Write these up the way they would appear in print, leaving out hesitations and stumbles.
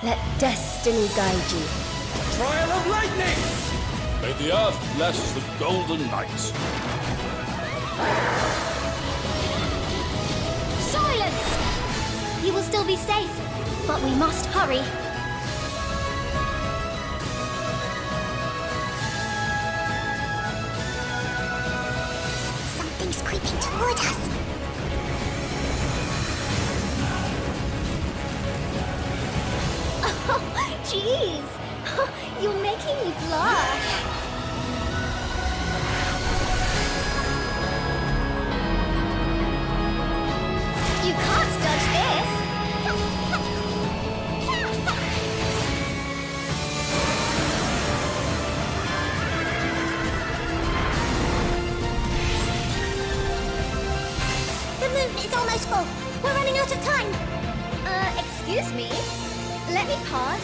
Let destiny guide you. Trial of lightning! May the earth bless the Golden Knights. Silence! You will still be safe, but we must hurry. Something's creeping toward us. Oh, jeez! You're making me blush. You can't dodge this! The moon is almost full. We're running out of time. Excuse me? Let me pass.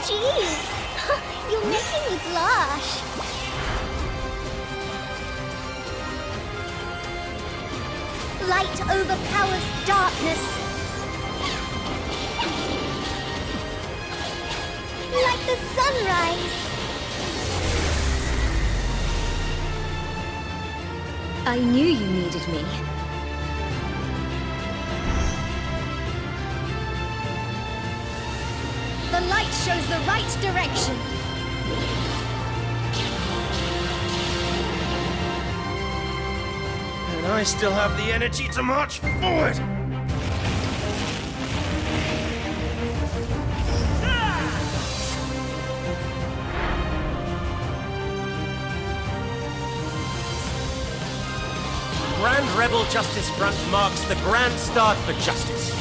Jeez! You're making me blush. Light overpowers darkness. Like the sunrise. I knew you needed me. The light shows the right direction. And I still have the energy to march forward! Grand Rebel Justice Front marks the grand start for justice.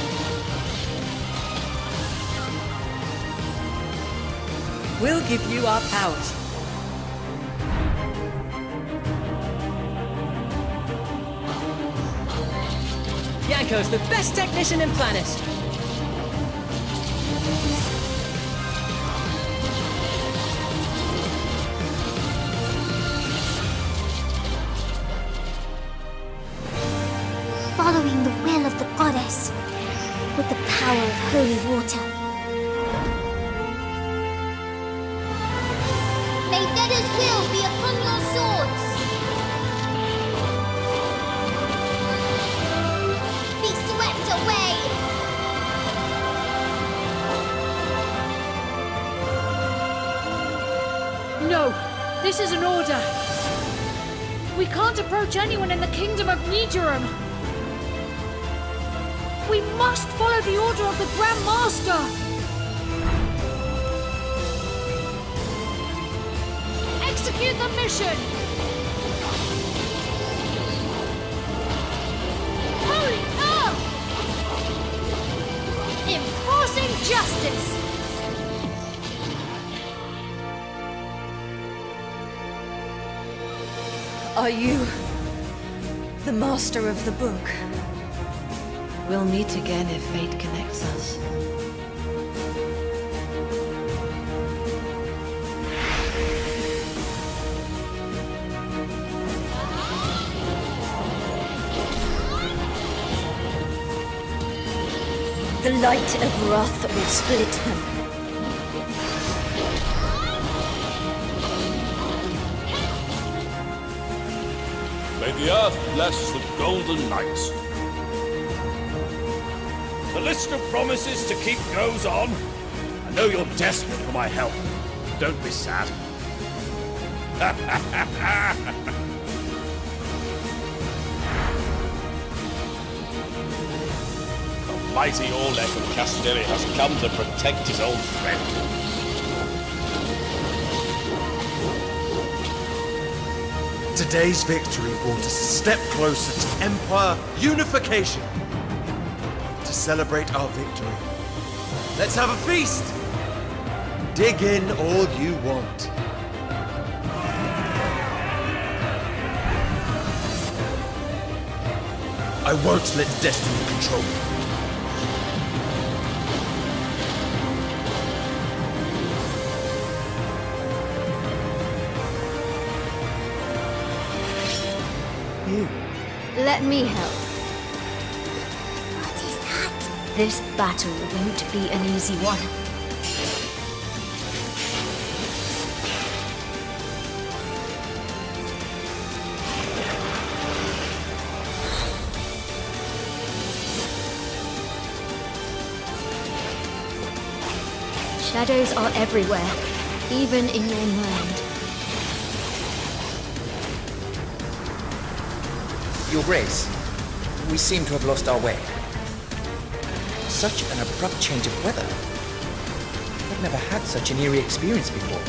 We'll give you our powers. Yanko's the best technician in planet. Following the will of the goddess with the power of holy water. May Veda's will be upon your swords. Be swept away. No, this is an order. We can't approach anyone in the kingdom of Nidoran. We must follow the order of the Grand Master. Execute the mission! Hurry up! Enforcing justice! Are you the master of the book? We'll meet again if fate connects us. The light of wrath will split them. May the earth bless the Golden Knights. The list of promises to keep goes on, and know you're desperate for my help. Don't be sad. The mighty Orlek of Castelli has come to protect his old friend. Today's victory brought us a step closer to Empire unification. To celebrate our victory, let's have a feast! Dig in all you want. I won't let destiny control me. Let me help. What is that? This battle won't be an easy one. Shadows are everywhere, even in your mind. Your Grace, we seem to have lost our way. Such an abrupt change of weather. I've never had such an eerie experience before.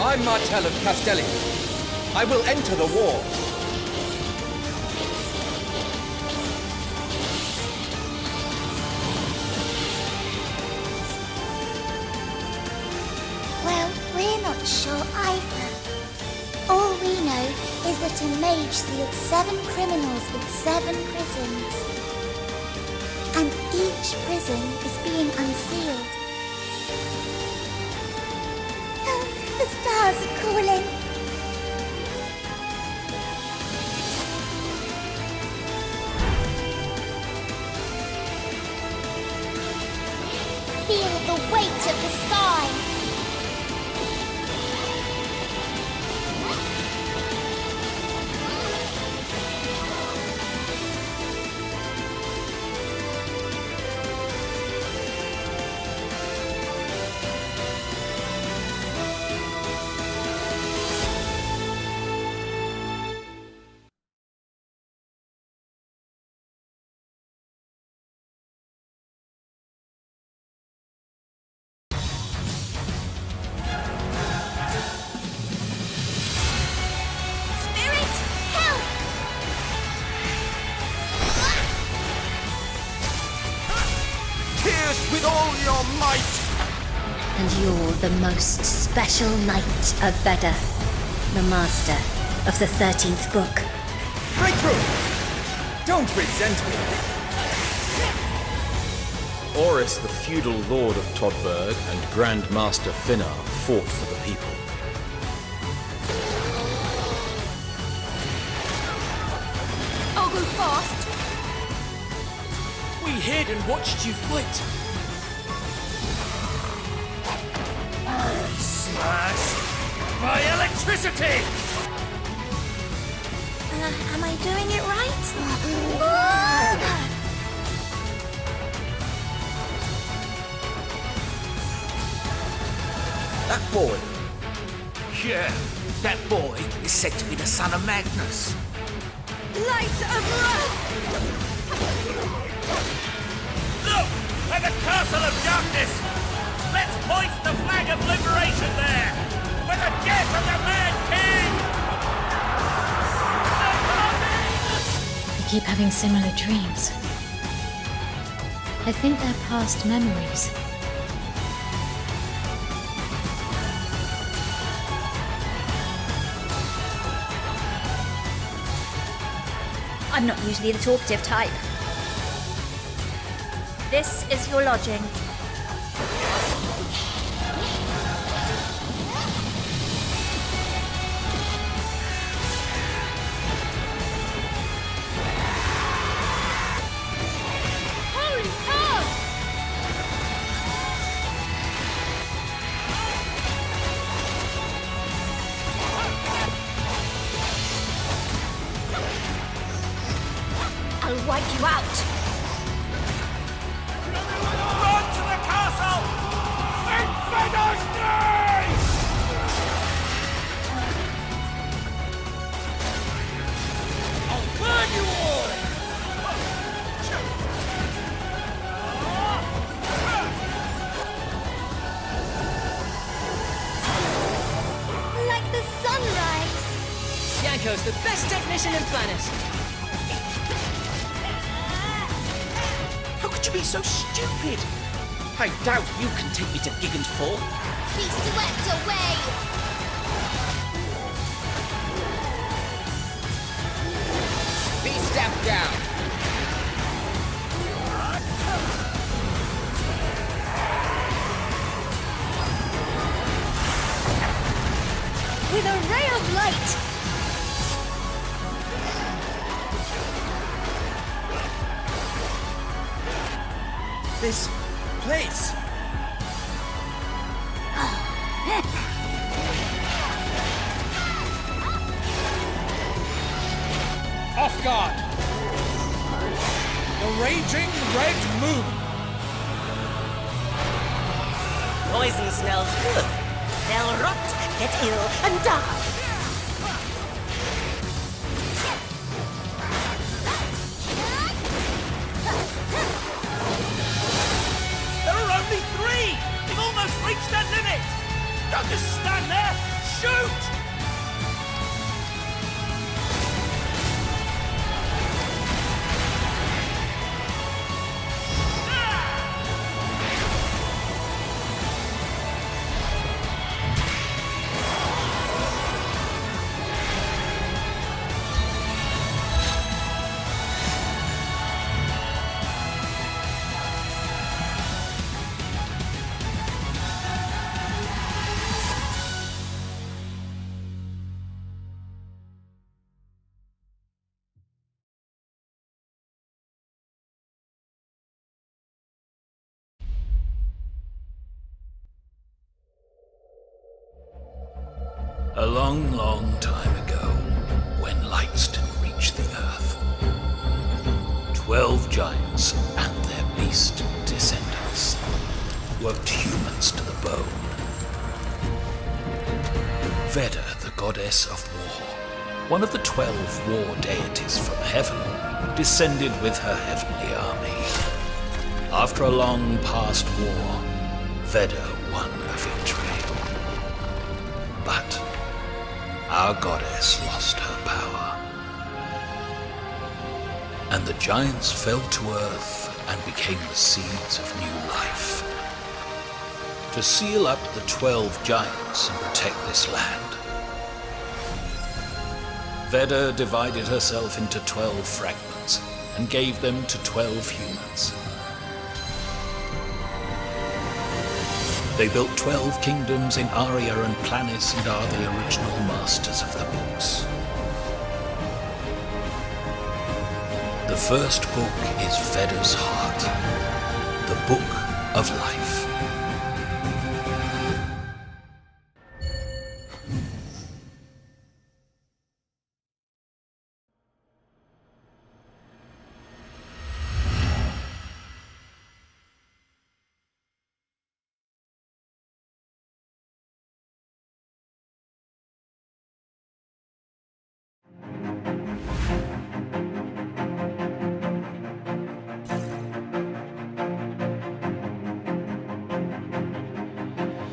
I'm Martel of Castelli. I will enter the war. Well, we're not sure either. All we know is that a mage sealed 7 criminals with 7 prisons. And each prison is being unsealed. The stars are calling. Feel the weight of the sky. With all your might! And you're the most special knight of Veda, the master of the 13th book. Breakthrough! Don't resent me. Oris, the feudal lord of Todberg, and Grand Master Finnar fought for the people. I'll go fast. We hid and watched you fight. Smash my electricity! Am I doing it right? That boy. Yeah, that boy is said to be the son of Magnus. Light of Wrath! Look! At the Castle of Darkness! Let's hoist the flag of liberation there! For the death of the Mad King! I keep having similar dreams. I think they're past memories. I'm not usually the talkative type. This is your lodging. Holy cow! wipe you out! Run to the castle! In Veda's name! I'll burn you all! Like the sunrise. Yanko's the best technician in planet. How could you be so stupid? I doubt you can take me to Gigant Fall. Be swept away. Be stamped down. With a ray of light! This place. Off guard! The raging red moon! Poison smells good. They'll rot, get ill, and die. There are only 3! You've almost reached that limit! Don't just stand there! Shoot! A long, long time ago, when lights didn't reach the earth, 12 giants and their beast descendants worked humans to the bone. Veda, the goddess of war, one of the 12 war deities from heaven, descended with her heavenly army. After a long past war, Veda won a victory. But our goddess lost her power. And the giants fell to earth and became the seeds of new life. To seal up the 12 giants and protect this land, Veda divided herself into 12 fragments and gave them to 12 humans. They built 12 kingdoms in Aria and Planis and are the original masters of the books. The first book is Veda's Heart, the Book of Life.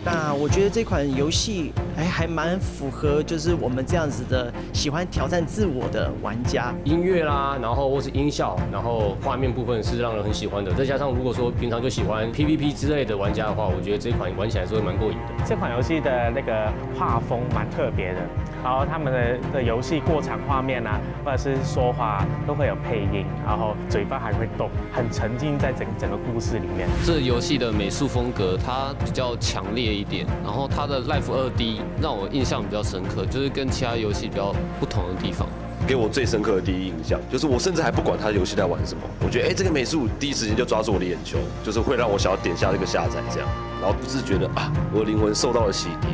那我觉得这款游戏还蛮符合，就是我们这样子的喜欢挑战自我的玩家。音乐啦，然后或是音效，然后画面部分是让人很喜欢的。再加上如果说平常就喜欢 PVP 之类的玩家的话，我觉得这款玩起来是会蛮过瘾的。这款游戏的那个画风蛮特别的，然后他们的游戏过场画面啊，或者是说话都会有配音，然后嘴巴还会动，很沉浸在整个故事里面。这游戏的美术风格它比较强烈一点，然后它的 Life 2D 让我印象比较深刻，就是跟其他游戏比较不同的地方。给我最深刻的第一印象，就是我甚至还不管他游戏在玩什么，我觉得这个美术第一时间就抓住我的眼球，就是会让我想要点下这个下载这样，然后不自觉的我的灵魂受到了洗涤，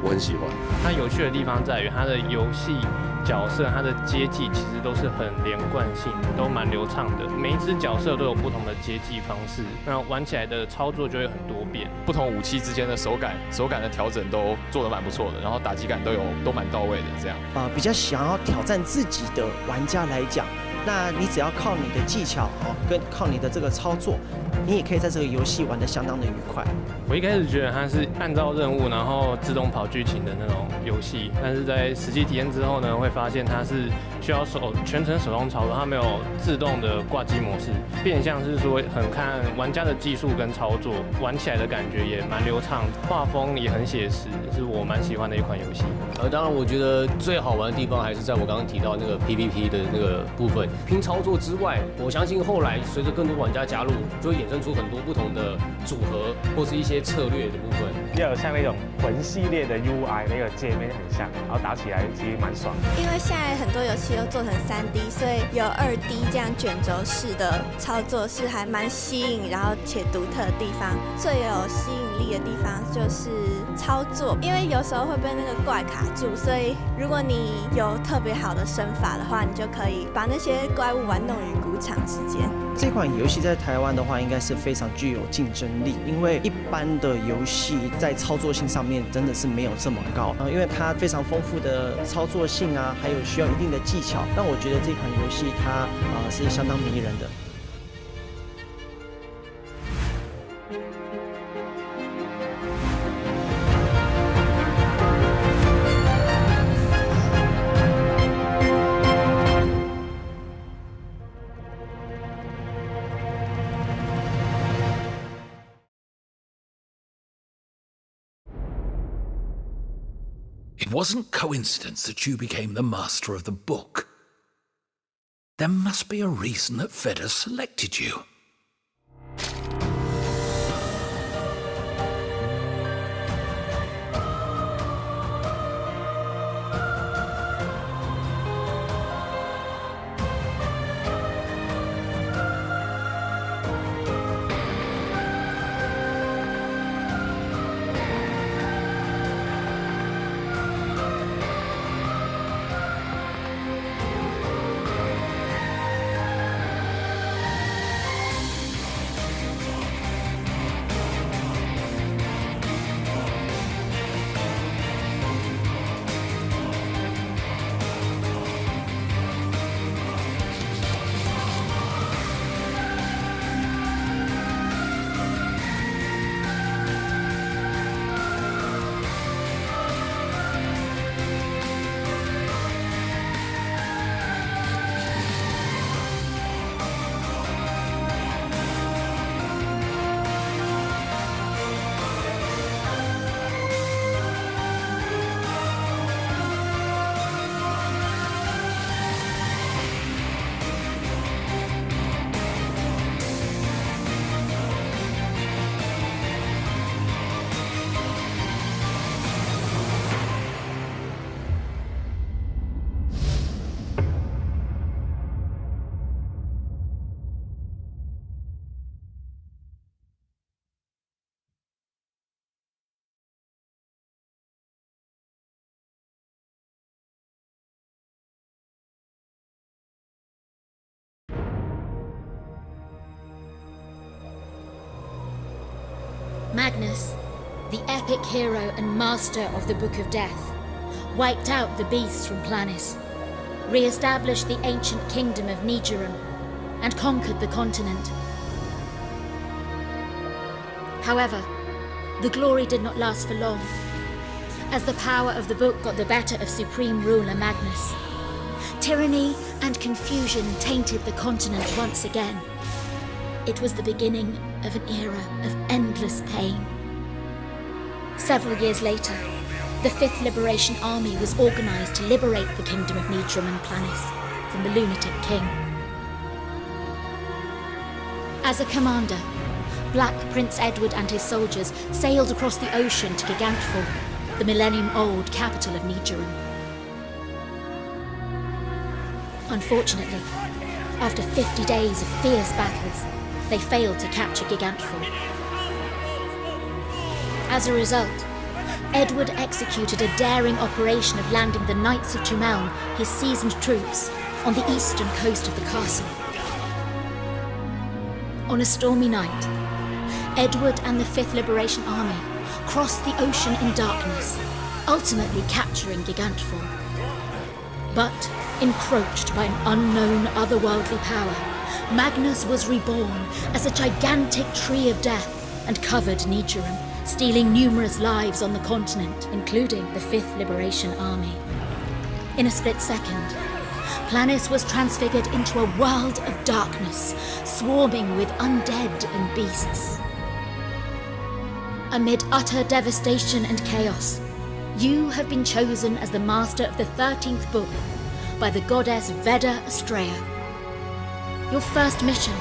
我很喜欢。它有趣的地方在于它的游戏角色，它的接技其实都是很连贯性，都蛮流畅的。每一只角色都有不同的接技方式，那玩起来的操作就会很多变。不同武器之间的手感的调整都做得蛮不错的，然后打击感都蛮到位的这样。比较想要挑战自己的玩家来讲，那你只要靠你的技巧跟靠你的这个操作，你也可以在这个游戏玩得相当的愉快。我一开始觉得它是按照任务然后自动跑剧情的那种游戏，但是在实际体验之后呢，会发现它是需要全程手动操作，它没有自动的挂机模式，变相是说很看玩家的技术跟操作，玩起来的感觉也蛮流畅，画风也很写实，是我蛮喜欢的一款游戏。当然，我觉得最好玩的地方还是在我刚刚提到那个 PVP 的那个部分。拼操作之外，我相信后来随着更多玩家加入，就会衍生出很多不同的组合或是一些策略的部分。要有像那种魂系列的 UI 那个界面很像，然后打起来其实蛮爽的。因为现在很多游戏都做成3D，所以有2D 这样卷轴式的操作是还蛮吸引，然后且独特的地方。最有吸引力的地方就是操作，因为有时候会被那个怪卡住，所以如果你有特别好的身法的话，你就可以把那些怪物玩弄于股掌之间。这款游戏在台湾的话，应该是非常具有竞争力，因为一般的游戏在操作性上面真的是没有这么高因为它非常丰富的操作性啊，还有需要一定的技巧，让我觉得这款游戏它是相当迷人的。It wasn't coincidence that you became the master of the book. There must be a reason that Veda selected you. Magnus, the epic hero and master of the Book of Death, wiped out the beasts from Planis, re-established the ancient kingdom of Nijirum, and conquered the continent. However, the glory did not last for long, as the power of the book got the better of supreme ruler Magnus. Tyranny and confusion tainted the continent once again. It was the beginning of an era of endless pain. Several years later, the 5th Liberation Army was organized to liberate the kingdom of Nijirum and Planis from the lunatic king. As a commander, Black Prince Edward and his soldiers sailed across the ocean to Gigantfall, the millennium-old capital of Nijirum. Unfortunately, after 50 days of fierce battles, they failed to capture Gigantfall. As a result, Edward executed a daring operation of landing the Knights of Tumeln, his seasoned troops, on the eastern coast of the castle. On a stormy night, Edward and the 5th Liberation Army crossed the ocean in darkness, ultimately capturing Gigantfall. But, encroached by an unknown otherworldly power, Magnus was reborn as a gigantic tree of death and covered Nichiren, stealing numerous lives on the continent, including the 5th Liberation Army. In a split second, Planis was transfigured into a world of darkness, swarming with undead and beasts. Amid utter devastation and chaos, you have been chosen as the master of the 13th book by the goddess Veda ASTRA. Your first mission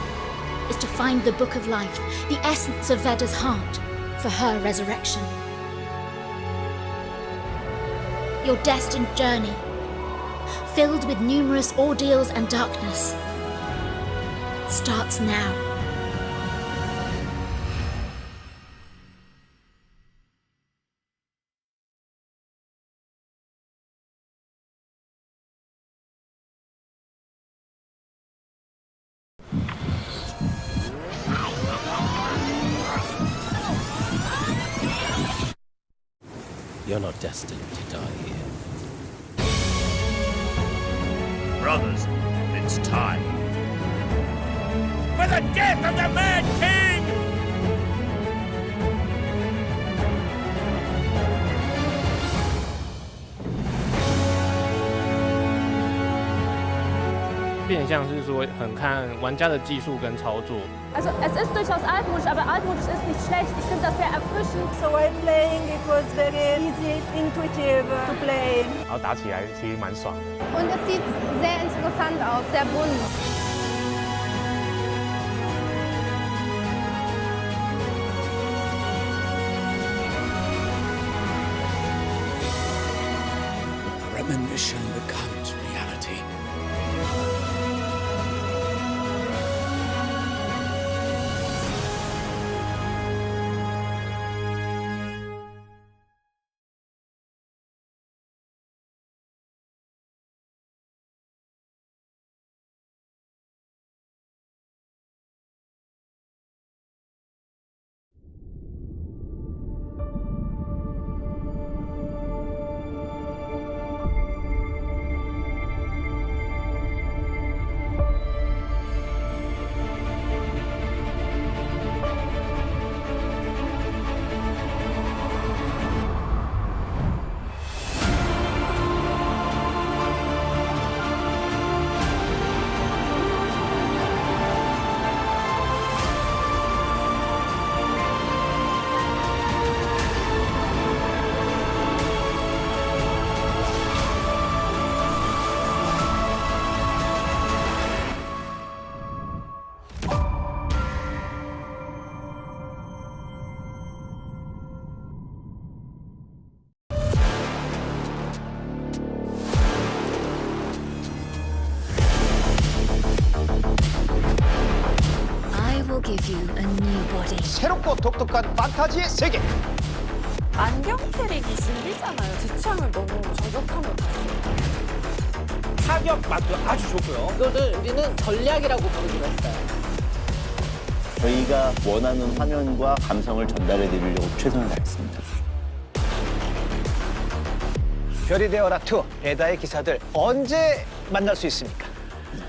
is to find the Book of Life, the essence of Veda's heart, for her resurrection. Your destined journey, filled with numerous ordeals and darkness, starts now. You're not destined to die here. Brothers, it's time. For the death of the Mad King!变相是说很看玩家的技术跟操作。 Also es ist durchaus altmodisch, aber altmodisch ist nicht schlecht. Ich finde das sehr erfrischend. So while playing, it was very easy, intuitive to play. 然后打起来其实蛮爽的。 Und es sieht sehr interessant aus, sehr bunt. Premonition becomes reality. Give you a new body. 새롭고 독특한 판타지의 세계. 안경 캐릭이 질리잖아요. 지창을 너무 저격하는 것 같아요. 타격 맛도 아주 좋고요. 이거를 우리는 전략이라고 부르기로 했어요. 저희가 원하는 화면과 감성을 전달해 드리려고 최선을 다했습니다. 별이 되어라 2 베다의 기사들 언제 만날 수 있습니까?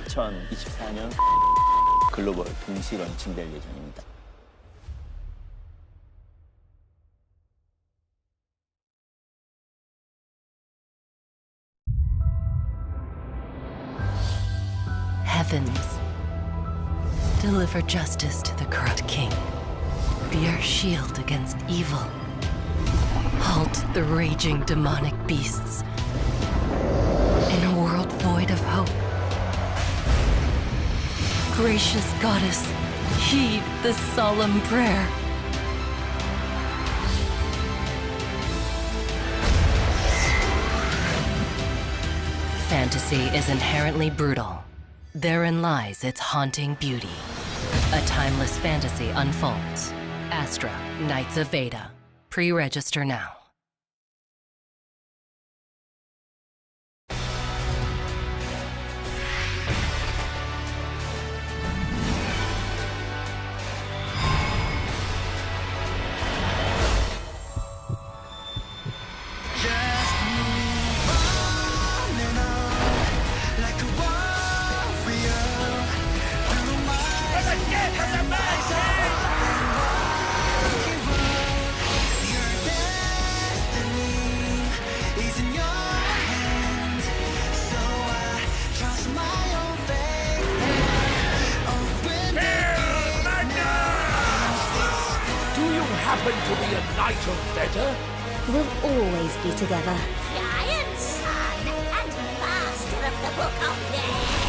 2024년 글로벌 동시 런칭될 예정입니다. Heavens, deliver justice to the corrupt king. Be our shield against evil. Halt the raging demonic beasts. In a world void of hope, gracious goddess, heed this solemn prayer. Fantasy is inherently brutal. Therein lies its haunting beauty. A timeless fantasy unfolds. ASTRA, Knights of Veda. Pre-register now. Veda? We'll always be together. Giant son and master of the Book of Death.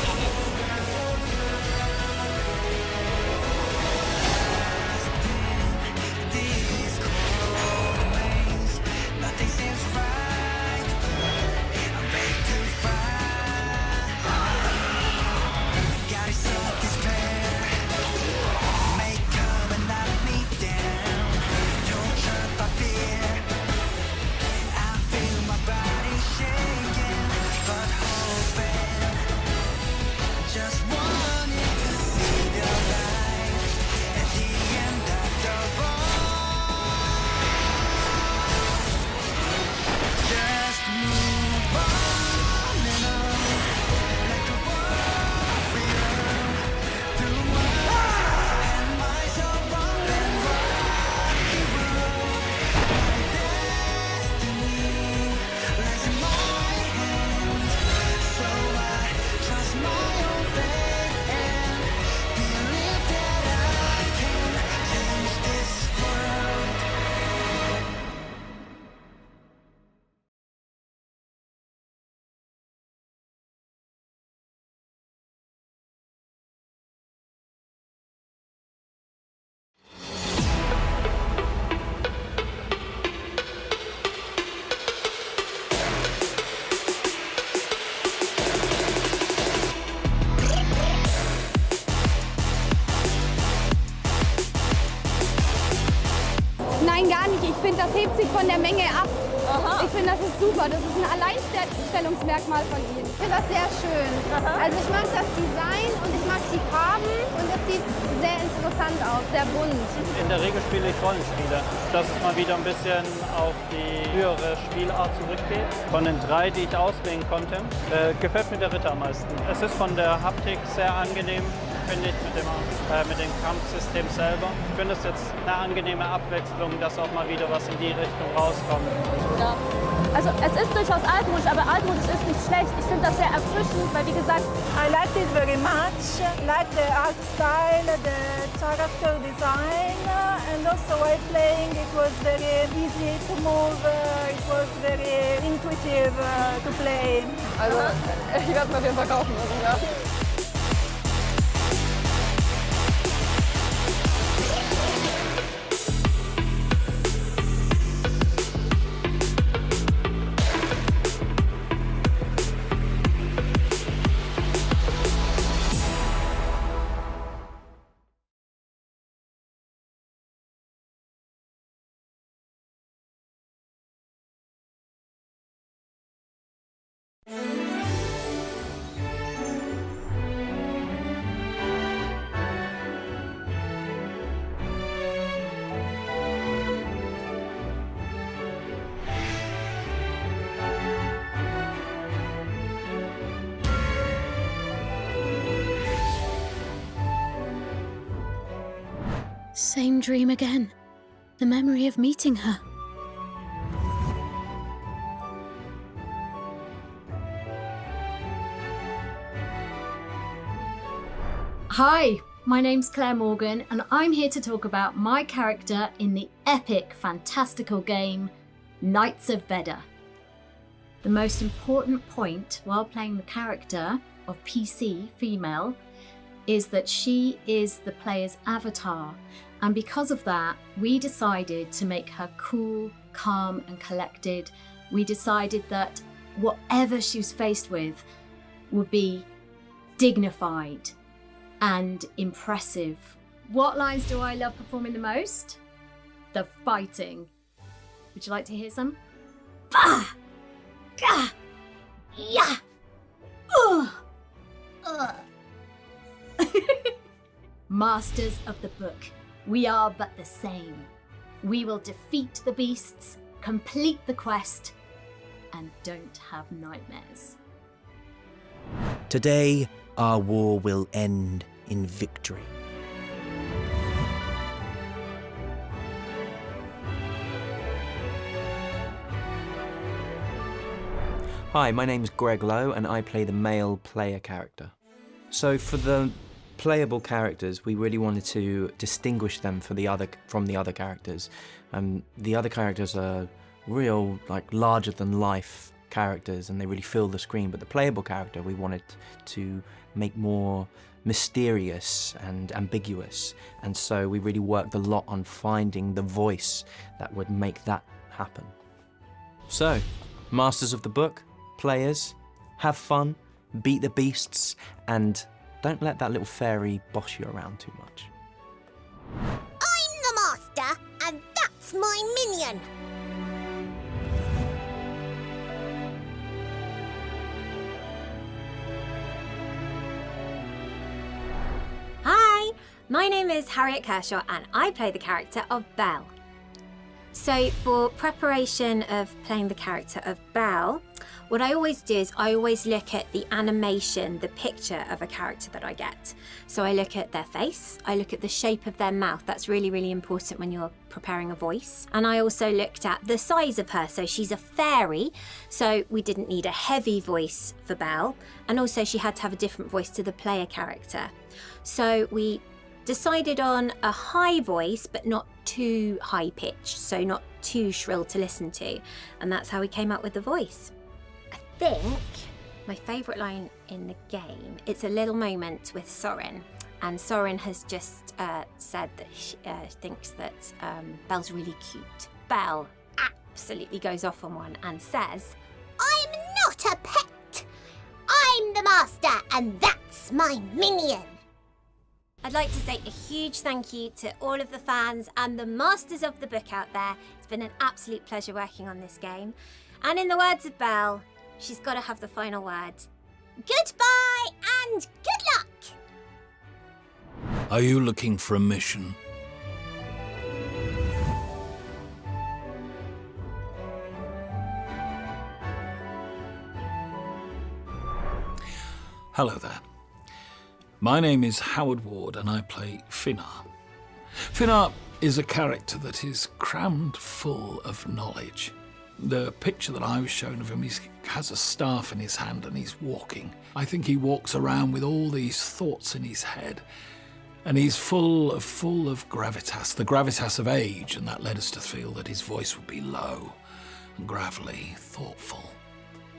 Nein, gar nicht. Ich finde, das hebt sich von der Menge ab. Ich finde, das ist super. Das ist ein Alleinstellungsmerkmal von ihnen. Ich finde das sehr schön. Also ich mag das Design und ich mag die Farben und es sieht sehr interessant aus, sehr bunt. In der Regel spiele ich Rollenspiele. Dass es mal wieder ein bisschen auf die frühere Spielart zurückgeht. Von den 3, die ich auswählen konnte, gefällt mir der Ritter am meisten. Es ist von der Haptik sehr angenehm, finde ich, mit dem Kampfsystem selber. Ich finde es jetzt eine angenehme Abwechslung, dass auch mal wieder was in die Richtung rauskommt. Ja. Also es ist durchaus altmodisch, aber altmodisch ist nicht schlecht. Ich finde das sehr erfrischend, weil wie gesagt... I liked it very much, like the art style, the character design, and also while playing it was very easy to move, it was very intuitive to play. Also ich werde es auf jeden Fall kaufen. Also, ja. Same dream again. The memory of meeting her. Hi, my name's Claire Morgan, and I'm here to talk about my character in the epic, fantastical game, Knights of Veda. The most important point while playing the character of PC, female, is that she is the player's avatar, and because of that, we decided to make her cool, calm, and collected. We decided that whatever she was faced with would be dignified and impressive. What lines do I love performing the most? The fighting. Would you like to hear some? Bah! Gah! Yeah! Masters of the book, we are but the same. We will defeat the beasts, complete the quest, and don't have nightmares. Today, our war will end in victory. Hi, my name's Greg Lowe and I play the male player character. So for the playable characters, we really wanted to distinguish them from the other characters. And the other characters are real, like, larger-than-life characters, and they really fill the screen. But the playable character we wanted to make more mysterious and ambiguous, and so we really worked a lot on finding the voice that would make that happen. So, masters of the book, players, have fun, beat the beasts, and don't let that little fairy boss you around too much. I'm the master, and that's my minion. Hi, my name is Harriet Kershaw and I play the character of Belle. So for preparation of playing the character of Belle, what I always do is I always look at the animation, the picture of a character that I get. So I look at their face, I look at the shape of their mouth. That's really, really important when you're preparing a voice. And I also looked at the size of her. So she's a fairy, so we didn't need a heavy voice for Belle. And also she had to have a different voice to the player character. So we decided on a high voice, but not too high pitched, so not too shrill to listen to. And that's how we came up with the voice. I think my favourite line in the game, it's a little moment with Soren. And Soren has just said that she thinks that Belle's really cute. Belle absolutely goes off on one and says, I'm not a pet. I'm the master, and that's my minion. I'd like to say a huge thank you to all of the fans and the masters of the book out there. It's been an absolute pleasure working on this game. And in the words of Belle, she's got to have the final word. Goodbye and good luck! Are you looking for a mission? Hello there. My name is Howard Ward and I play Finnar. Finnar is a character that is crammed full of knowledge. The picture that I was shown of him, he has a staff in his hand and he's walking. I think he walks around with all these thoughts in his head, and he's full of gravitas, the gravitas of age, and that led us to feel that his voice would be low and gravelly, thoughtful.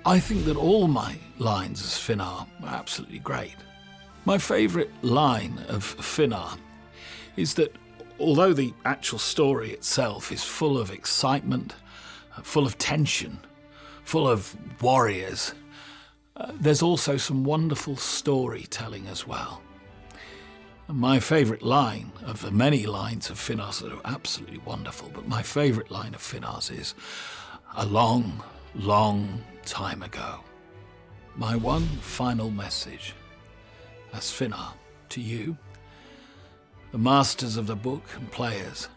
I think that all my lines as Finnar are absolutely great. My favourite line of Finnar is that although the actual story itself is full of excitement, full of tension, full of warriors, there's also some wonderful storytelling as well. And my favourite line of the many lines of Finnar's that are absolutely wonderful, but my favourite line of Finnar's is, a long, long time ago. My one final message as Finnar to you, the masters of the book and players,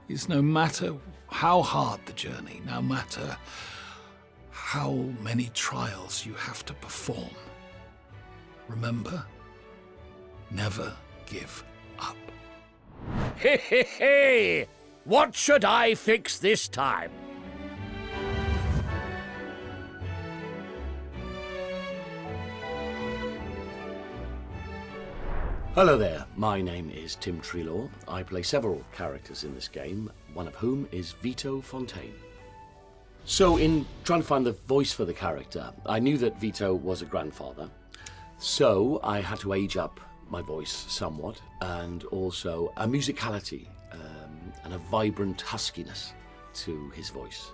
is no matter how hard the journey, no matter how many trials you have to perform, remember, never give up. Hey, hey, hey! What should I fix this time? Hello there, my name is Tim Treelaw. I play several characters in this game, one of whom is Vito Fontaine. So in trying to find the voice for the character, I knew that Vito was a grandfather, so I had to age up my voice somewhat, and also a musicality and a vibrant huskiness to his voice.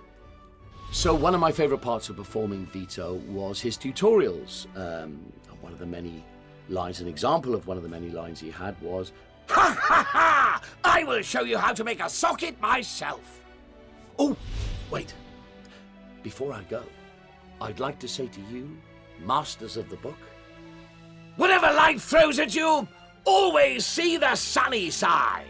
So one of my favourite parts of performing Vito was his tutorials. One of the many lines, an example of one of the many lines he had was, "Ha ha ha! I will show you how to make a socket myself." Oh, wait. Before I go, I'd like to say to you, masters of the book, whatever life throws at you, always see the sunny side.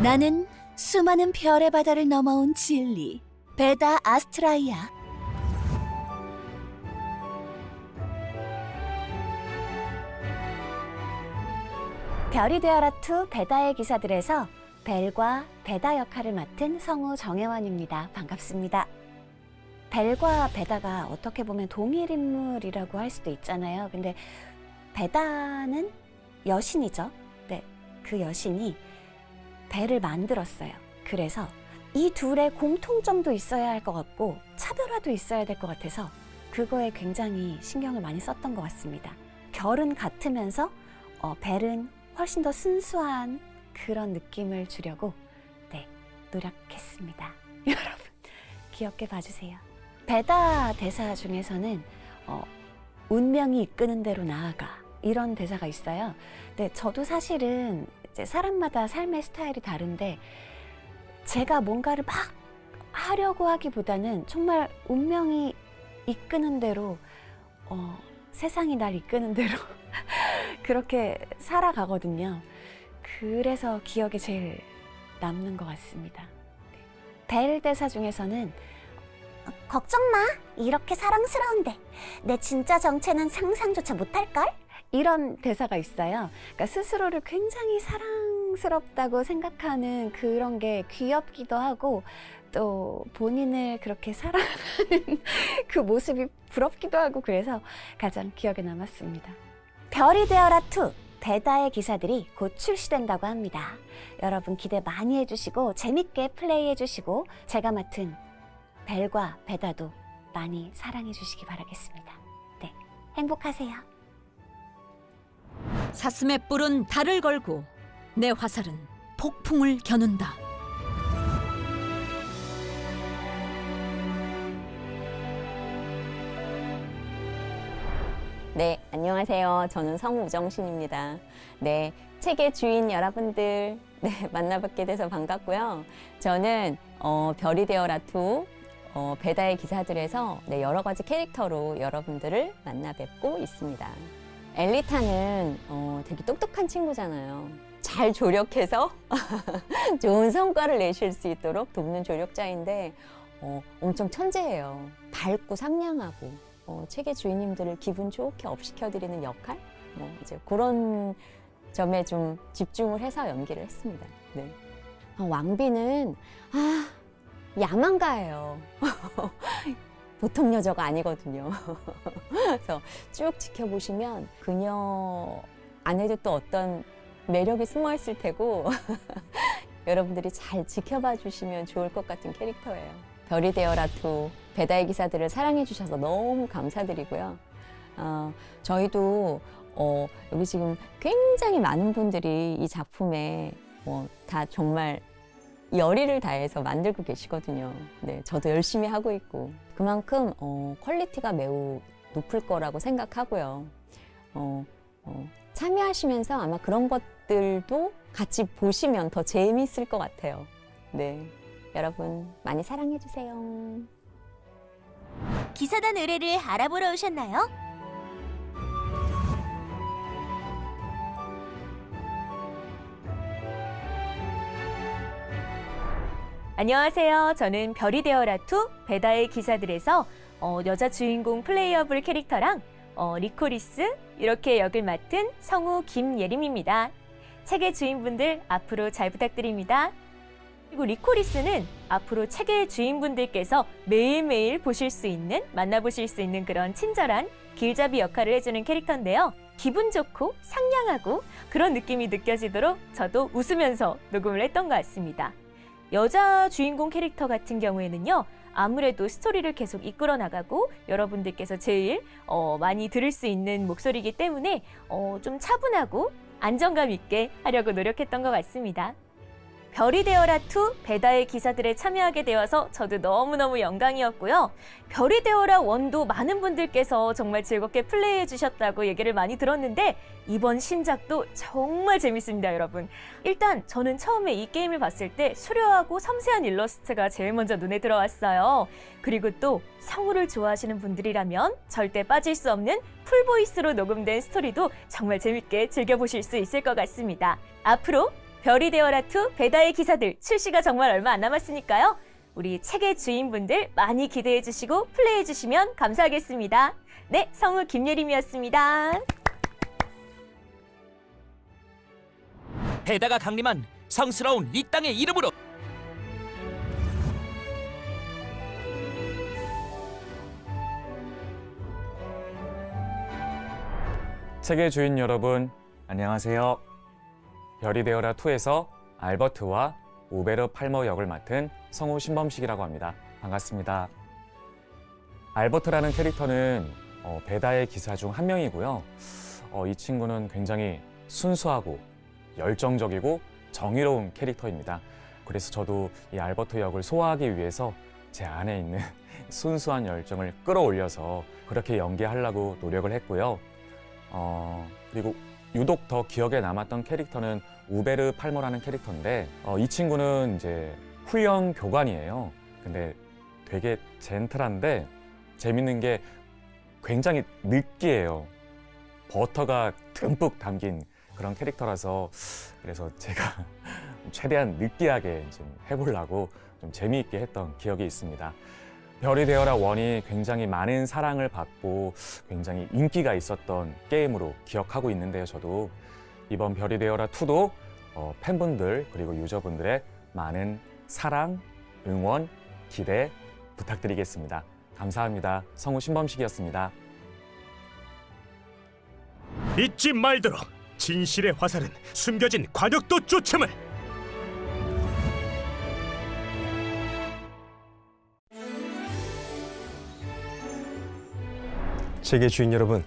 나는 수많은 별의 바다를 넘어온 진리, 베다 아스트라이야. 별이 되어라 2 베다의 기사들에서 벨과 베다 역할을 맡은 성우 정혜원입니다. 반갑습니다. 벨과 베다가 어떻게 보면 동일 인물이라고 할 수도 있잖아요. 근데 베다는 여신이죠. 네, 그 여신이 벨을 만들었어요. 그래서 이 둘의 공통점도 있어야 할 것 같고 차별화도 있어야 될 것 같아서 그거에 굉장히 신경을 많이 썼던 것 같습니다. 결은 같으면서 벨은 훨씬 더 순수한 그런 느낌을 주려고 노력했습니다. 여러분 귀엽게 봐주세요. 베다 대사 중에서는 운명이 이끄는 대로 나아가 이런 대사가 있어요. 근데 저도 사실은 이제 사람마다 삶의 스타일이 다른데 제가 뭔가를 막 하려고 하기보다는 정말 운명이 이끄는 대로 세상이 날 이끄는 대로 그렇게 살아가거든요. 그래서 기억에 제일 남는 것 같습니다. 벨 대사 중에서는 걱정 마. 이렇게 사랑스러운데 내 진짜 정체는 상상조차 못할걸? 이런 대사가 있어요. 그러니까 스스로를 굉장히 사랑스럽다고 생각하는 그런 게 귀엽기도 하고 또 본인을 그렇게 사랑하는 그 모습이 부럽기도 하고 그래서 가장 기억에 남았습니다. 별이 되어라 2 베다의 기사들이 곧 출시된다고 합니다. 여러분 기대 많이 해주시고 재밌게 플레이해주시고 제가 맡은 벨과 베다도 많이 사랑해주시기 바라겠습니다. 네, 행복하세요. 사슴의 뿔은 달을 걸고 내 화살은 폭풍을 겨눈다. 네, 안녕하세요. 저는 성우 우정신입니다. 네, 책의 주인 여러분들 만나뵙게 돼서 반갑고요. 저는 별이 되어라 2 베다의 기사들에서 여러 가지 캐릭터로 여러분들을 만나 뵙고 있습니다. 엘리타는 되게 똑똑한 친구잖아요. 잘 조력해서 좋은 성과를 내실 수 있도록 돕는 조력자인데 엄청 천재예요. 밝고 상냥하고 책의 주인님들을 기분 좋게 업시켜드리는 역할? 이제 그런 점에 좀 집중을 해서 연기를 했습니다. 네. 왕비는 야망가예요. 보통 여자가 아니거든요. 그래서 쭉 지켜보시면 그녀 안에도 또 어떤 매력이 숨어 있을 테고 여러분들이 잘 지켜봐 주시면 좋을 것 같은 캐릭터예요. 별이 되어라 2 베다의 기사들을 사랑해 주셔서 너무 감사드리고요. 저희도 여기 지금 굉장히 많은 분들이 이 작품에 다 정말 열의를 다해서 만들고 계시거든요. 네, 저도 열심히 하고 있고 그만큼 퀄리티가 매우 높을 거라고 생각하고요. 참여하시면서 아마 그런 것들도 같이 보시면 더 재미있을 것 같아요. 네, 여러분 많이 사랑해 주세요. 기사단 의뢰를 알아보러 오셨나요? 안녕하세요. 저는 별이 되어라 2 베다의 기사들에서 여자 주인공 플레이어블 캐릭터랑 리코리스 이렇게 역을 맡은 성우 김예림입니다. 책의 주인분들 앞으로 잘 부탁드립니다. 그리고 리코리스는 앞으로 책의 주인분들께서 매일매일 보실 수 있는, 만나보실 수 있는 그런 친절한 길잡이 역할을 해주는 캐릭터인데요. 기분 좋고 상냥하고 그런 느낌이 느껴지도록 저도 웃으면서 녹음을 했던 것 같습니다. 여자 주인공 캐릭터 같은 경우에는요. 아무래도 스토리를 계속 이끌어 나가고 여러분들께서 제일 많이 들을 수 있는 목소리이기 때문에 좀 차분하고 안정감 있게 하려고 노력했던 것 같습니다. 별이 되어라 2 베다의 기사들에 참여하게 되어서 저도 너무너무 영광이었고요. 별이 되어라 1도 많은 분들께서 정말 즐겁게 플레이해 주셨다고 얘기를 많이 들었는데 이번 신작도 정말 재밌습니다, 여러분. 일단 저는 처음에 이 게임을 봤을 때 수려하고 섬세한 일러스트가 제일 먼저 눈에 들어왔어요. 그리고 또 성우를 좋아하시는 분들이라면 절대 빠질 수 없는 풀보이스로 녹음된 스토리도 정말 재밌게 즐겨보실 수 있을 것 같습니다. 앞으로 별이 되어라 2 베다의 기사들 출시가 정말 얼마 안 남았으니까요. 우리 책의 주인분들 많이 기대해 주시고 플레이해 주시면 감사하겠습니다. 네, 성우 김예림이었습니다. 베다가 강림한 성스러운 이 땅의 이름으로 책의 주인 여러분, 안녕하세요. 별이 되어라 2에서 알버트와 우베르 팔머 역을 맡은 성우 신범식이라고 합니다. 반갑습니다. 알버트라는 캐릭터는 베다의 기사 중 한 명이고요. 이 친구는 굉장히 순수하고 열정적이고 정의로운 캐릭터입니다. 그래서 저도 이 알버트 역을 소화하기 위해서 제 안에 있는 순수한 열정을 끌어올려서 그렇게 연기하려고 노력을 했고요. 그리고 유독 더 기억에 남았던 캐릭터는 우베르 팔머라는 캐릭터인데 이 친구는 이제 훈련 교관이에요. 근데 되게 젠틀한데 재밌는 게 굉장히 느끼해요. 버터가 듬뿍 담긴 그런 캐릭터라서 그래서 제가 최대한 느끼하게 좀 해보려고 좀 재미있게 했던 기억이 있습니다. 별이 되어라 1이 굉장히 많은 사랑을 받고 굉장히 인기가 있었던 게임으로 기억하고 있는데요. 저도 이번 별이 되어라 2도 팬분들 그리고 유저분들의 많은 사랑, 응원, 기대 부탁드리겠습니다. 감사합니다. 성우 신범식이었습니다. 잊지 말도록 진실의 화살은 숨겨진 관역도 쫓음을. 책의 주인 여러분,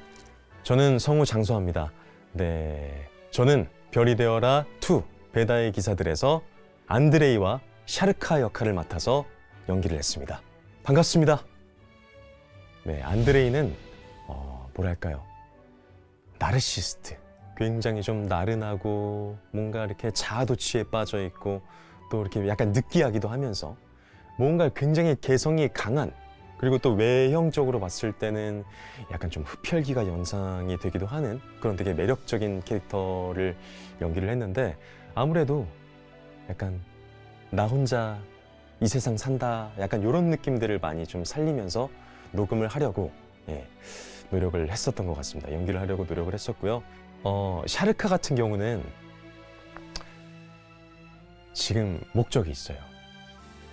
저는 성우 장소합니다. 네, 저는 별이 되어라 2 베다의 기사들에서 안드레이와 샤르카 역할을 맡아서 연기를 했습니다. 반갑습니다. 네, 안드레이는 뭐랄까요, 나르시스트, 굉장히 좀 나른하고 뭔가 이렇게 자아도취에 빠져 있고 또 이렇게 약간 느끼하기도 하면서 뭔가 굉장히 개성이 강한, 그리고 또 외형적으로 봤을 때는 약간 좀 흡혈귀가 연상이 되기도 하는 그런 되게 매력적인 캐릭터를 연기를 했는데, 아무래도 약간 나 혼자 이 세상 산다, 약간 이런 느낌들을 많이 좀 살리면서 녹음을 하려고 노력을 했었던 것 같습니다. 연기를 하려고 노력을 했었고요. 샤르카 같은 경우는 지금 목적이 있어요.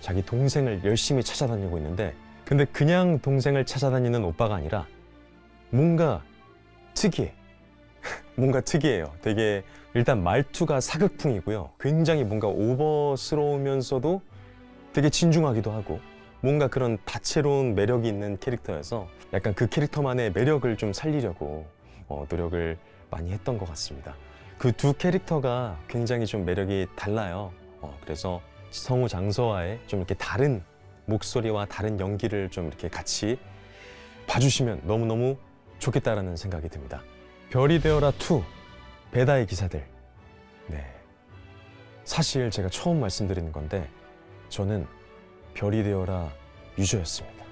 자기 동생을 열심히 찾아다니고 있는데, 근데 그냥 동생을 찾아다니는 오빠가 아니라 뭔가 특이해. 뭔가 특이해요. 되게 일단 말투가 사극풍이고요. 굉장히 뭔가 오버스러우면서도 되게 진중하기도 하고 뭔가 그런 다채로운 매력이 있는 캐릭터여서 약간 그 캐릭터만의 매력을 좀 살리려고 노력을 많이 했던 것 같습니다. 그 두 캐릭터가 굉장히 좀 매력이 달라요. 그래서 성우 장서와의 좀 이렇게 다른 목소리와 다른 연기를 좀 이렇게 같이 봐주시면 너무너무 좋겠다라는 생각이 듭니다. 별이 되어라 2 베다의 기사들. 네, 사실 제가 처음 말씀드리는 건데 저는 별이 되어라 유저였습니다.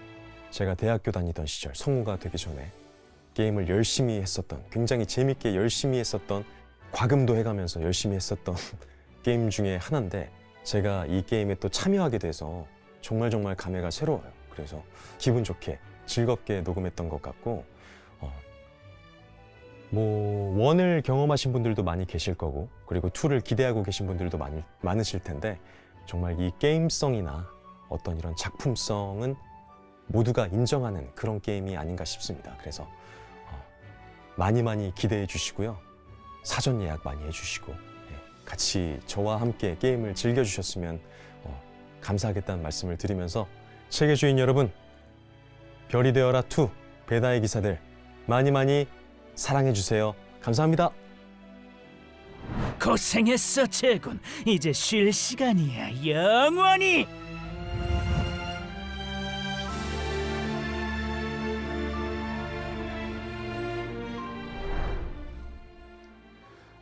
제가 대학교 다니던 시절, 성우가 되기 전에 게임을 열심히 했었던, 굉장히 재밌게 열심히 했었던, 과금도 해가면서 열심히 했었던 게임 중에 하나인데, 제가 이 게임에 또 참여하게 돼서 정말 감회가 새로워요. 그래서 기분 좋게 즐겁게 녹음했던 것 같고, 뭐 1을 경험하신 분들도 많이 계실 거고, 그리고 2를 기대하고 계신 분들도 많으실 텐데, 정말 이 게임성이나 어떤 이런 작품성은 모두가 인정하는 그런 게임이 아닌가 싶습니다. 그래서 많이 기대해 주시고요. 사전 예약 많이 해주시고 같이 저와 함께 게임을 즐겨주셨으면 감사하겠다는 말씀을 드리면서, 책의 주인 여러분, 별이 되어라 2 베다의 기사들 많이 사랑해주세요. 감사합니다. 고생했어, 제군. 이제 쉴 시간이야, 영원히.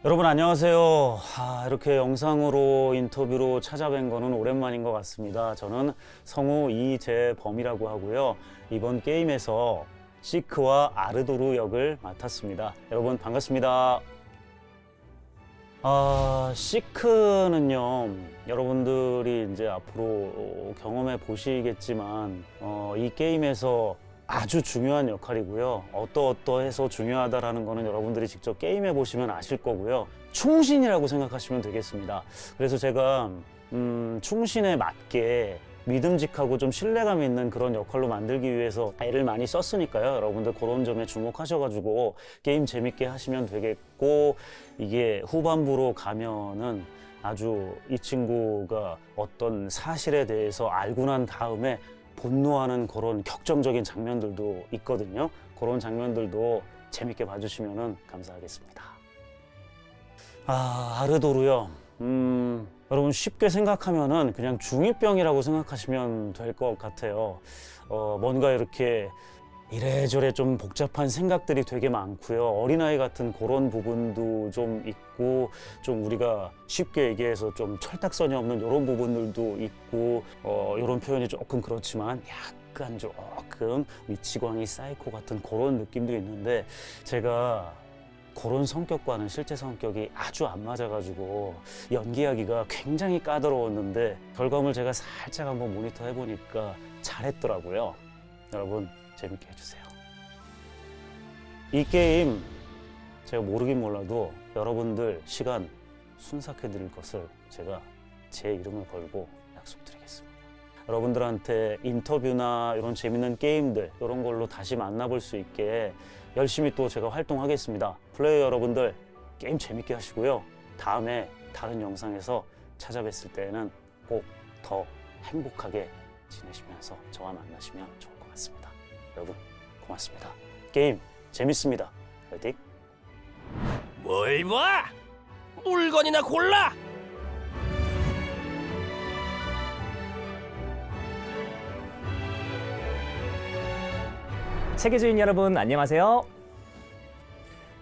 여러분 안녕하세요. 이렇게 영상으로 인터뷰로 찾아뵌 거는 오랜만인 것 같습니다. 저는 성우 이재범이라고 하고요. 이번 게임에서 시크와 아르도르 역을 맡았습니다. 여러분 반갑습니다. 시크는요, 여러분들이 이제 앞으로 경험해 보시겠지만, 이 게임에서 아주 중요한 역할이고요. 어떠해서 중요하다라는 거는 여러분들이 직접 게임해 보시면 아실 거고요. 충신이라고 생각하시면 되겠습니다. 그래서 제가 충신에 맞게 믿음직하고 좀 신뢰감 있는 그런 역할로 만들기 위해서 애를 많이 썼으니까요. 여러분들 그런 점에 주목하셔가지고 게임 재밌게 하시면 되겠고, 이게 후반부로 가면은 아주 이 친구가 어떤 사실에 대해서 알고 난 다음에 분노하는 그런 격정적인 장면들도 있거든요. 그런 장면들도 재밌게 봐주시면 감사하겠습니다. 아르도르요. 여러분 쉽게 생각하면은 그냥 중2병이라고 생각하시면 될 것 같아요. 뭔가 이렇게 이래저래 좀 복잡한 생각들이 되게 많고요. 어린아이 같은 그런 부분도 좀 있고, 좀 우리가 쉽게 얘기해서 좀 철딱선이 없는 이런 부분들도 있고, 이런 표현이 조금 그렇지만 약간 조금 미치광이 사이코 같은 그런 느낌도 있는데, 제가 그런 성격과는 실제 성격이 아주 안 맞아가지고 연기하기가 굉장히 까다로웠는데, 결과물 제가 살짝 한번 모니터 해보니까 잘했더라고요. 여러분 재밌게 해주세요. 이 게임 제가 모르긴 몰라도 여러분들 시간 순삭해 드릴 것을 제가 제 이름을 걸고 약속드리겠습니다. 여러분들한테 인터뷰나 이런 재밌는 게임들 이런 걸로 다시 만나볼 수 있게 열심히 또 제가 활동하겠습니다. 플레이어 여러분들 게임 재밌게 하시고요. 다음에 다른 영상에서 찾아뵀을 때는 꼭 더 행복하게 지내시면서 저와 만나시면 좋을 것 같습니다. 여러분 고맙습니다. 게임 재밌습니다. 화이팅! 뭘 봐? 물건이나 골라! 세계주인 여러분 안녕하세요.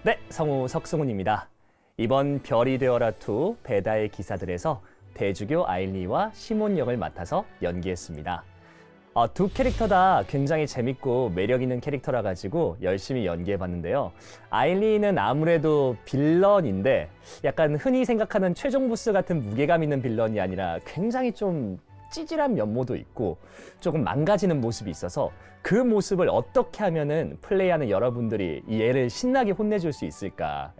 네, 성우 석승훈입니다. 이번 별이 되어라2 베다의 기사들에서 대주교 아일리와 시몬 역을 맡아서 연기했습니다. 두 캐릭터 다 굉장히 재밌고 매력 있는 캐릭터라 가지고 열심히 연기해봤는데요. 아일리는 아무래도 빌런인데 약간 흔히 생각하는 최종 보스 같은 무게감 있는 빌런이 아니라 굉장히 좀 찌질한 면모도 있고 조금 망가지는 모습이 있어서 그 모습을 어떻게 하면은 플레이하는 여러분들이 이 애를 신나게 혼내줄 수 있을까,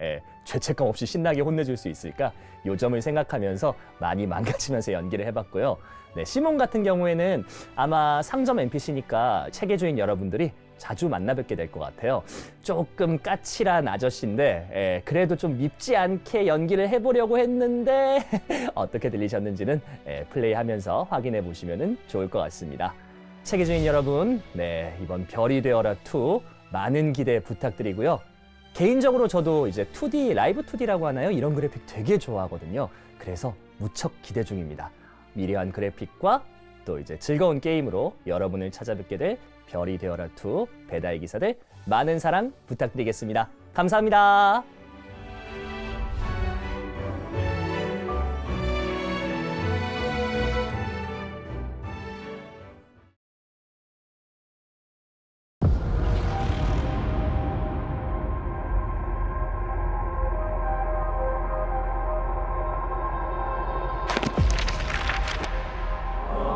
죄책감 없이 신나게 혼내줄 수 있을까, 요 점을 생각하면서 많이 망가지면서 연기를 해봤고요. 네, 시몬 같은 경우에는 아마 상점 NPC니까 체계주인 여러분들이 자주 만나 뵙게 될 것 같아요. 조금 까칠한 아저씨인데 그래도 좀 밉지 않게 연기를 해보려고 했는데 어떻게 들리셨는지는 플레이하면서 확인해 보시면 좋을 것 같습니다. 체계주인 여러분, 네, 이번 별이 되어라2 많은 기대 부탁드리고요. 개인적으로 저도 이제 2D, 라이브 2D라고 하나요? 이런 그래픽 되게 좋아하거든요. 그래서 무척 기대 중입니다. 미려한 그래픽과 또 이제 즐거운 게임으로 여러분을 찾아뵙게 될 별이 되어라2 베다의 기사들 많은 사랑 부탁드리겠습니다. 감사합니다.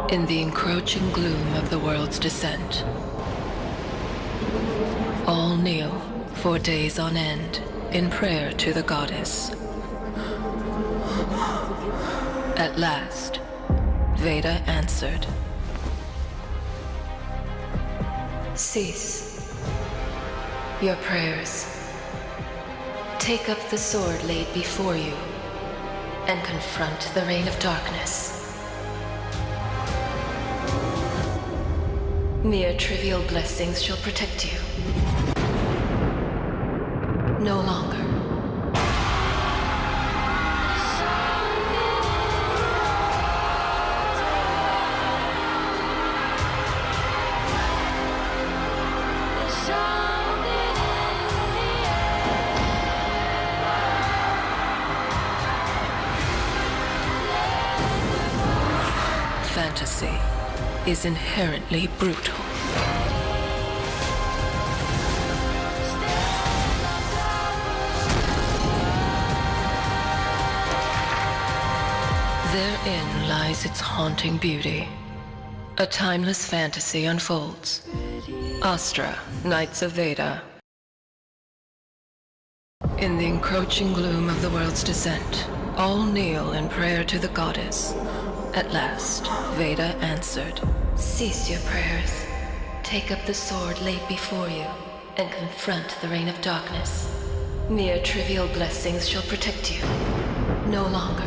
In the encroaching gloom of the world's descent, all kneel for days on end in prayer to the goddess. At last, Veda answered. Cease your prayers. Take up the sword laid before you and confront the reign of darkness. Mere trivial blessings shall protect you. No longer. Fantasy is inherently brutal. Therein lies its haunting beauty. A timeless fantasy unfolds. ASTRA, Knights of Veda. In the encroaching gloom of the world's descent, all kneel in prayer to the goddess. At last, Veda answered. Cease your prayers. Take up the sword laid before you and confront the reign of darkness. Mere trivial blessings shall protect you. No longer.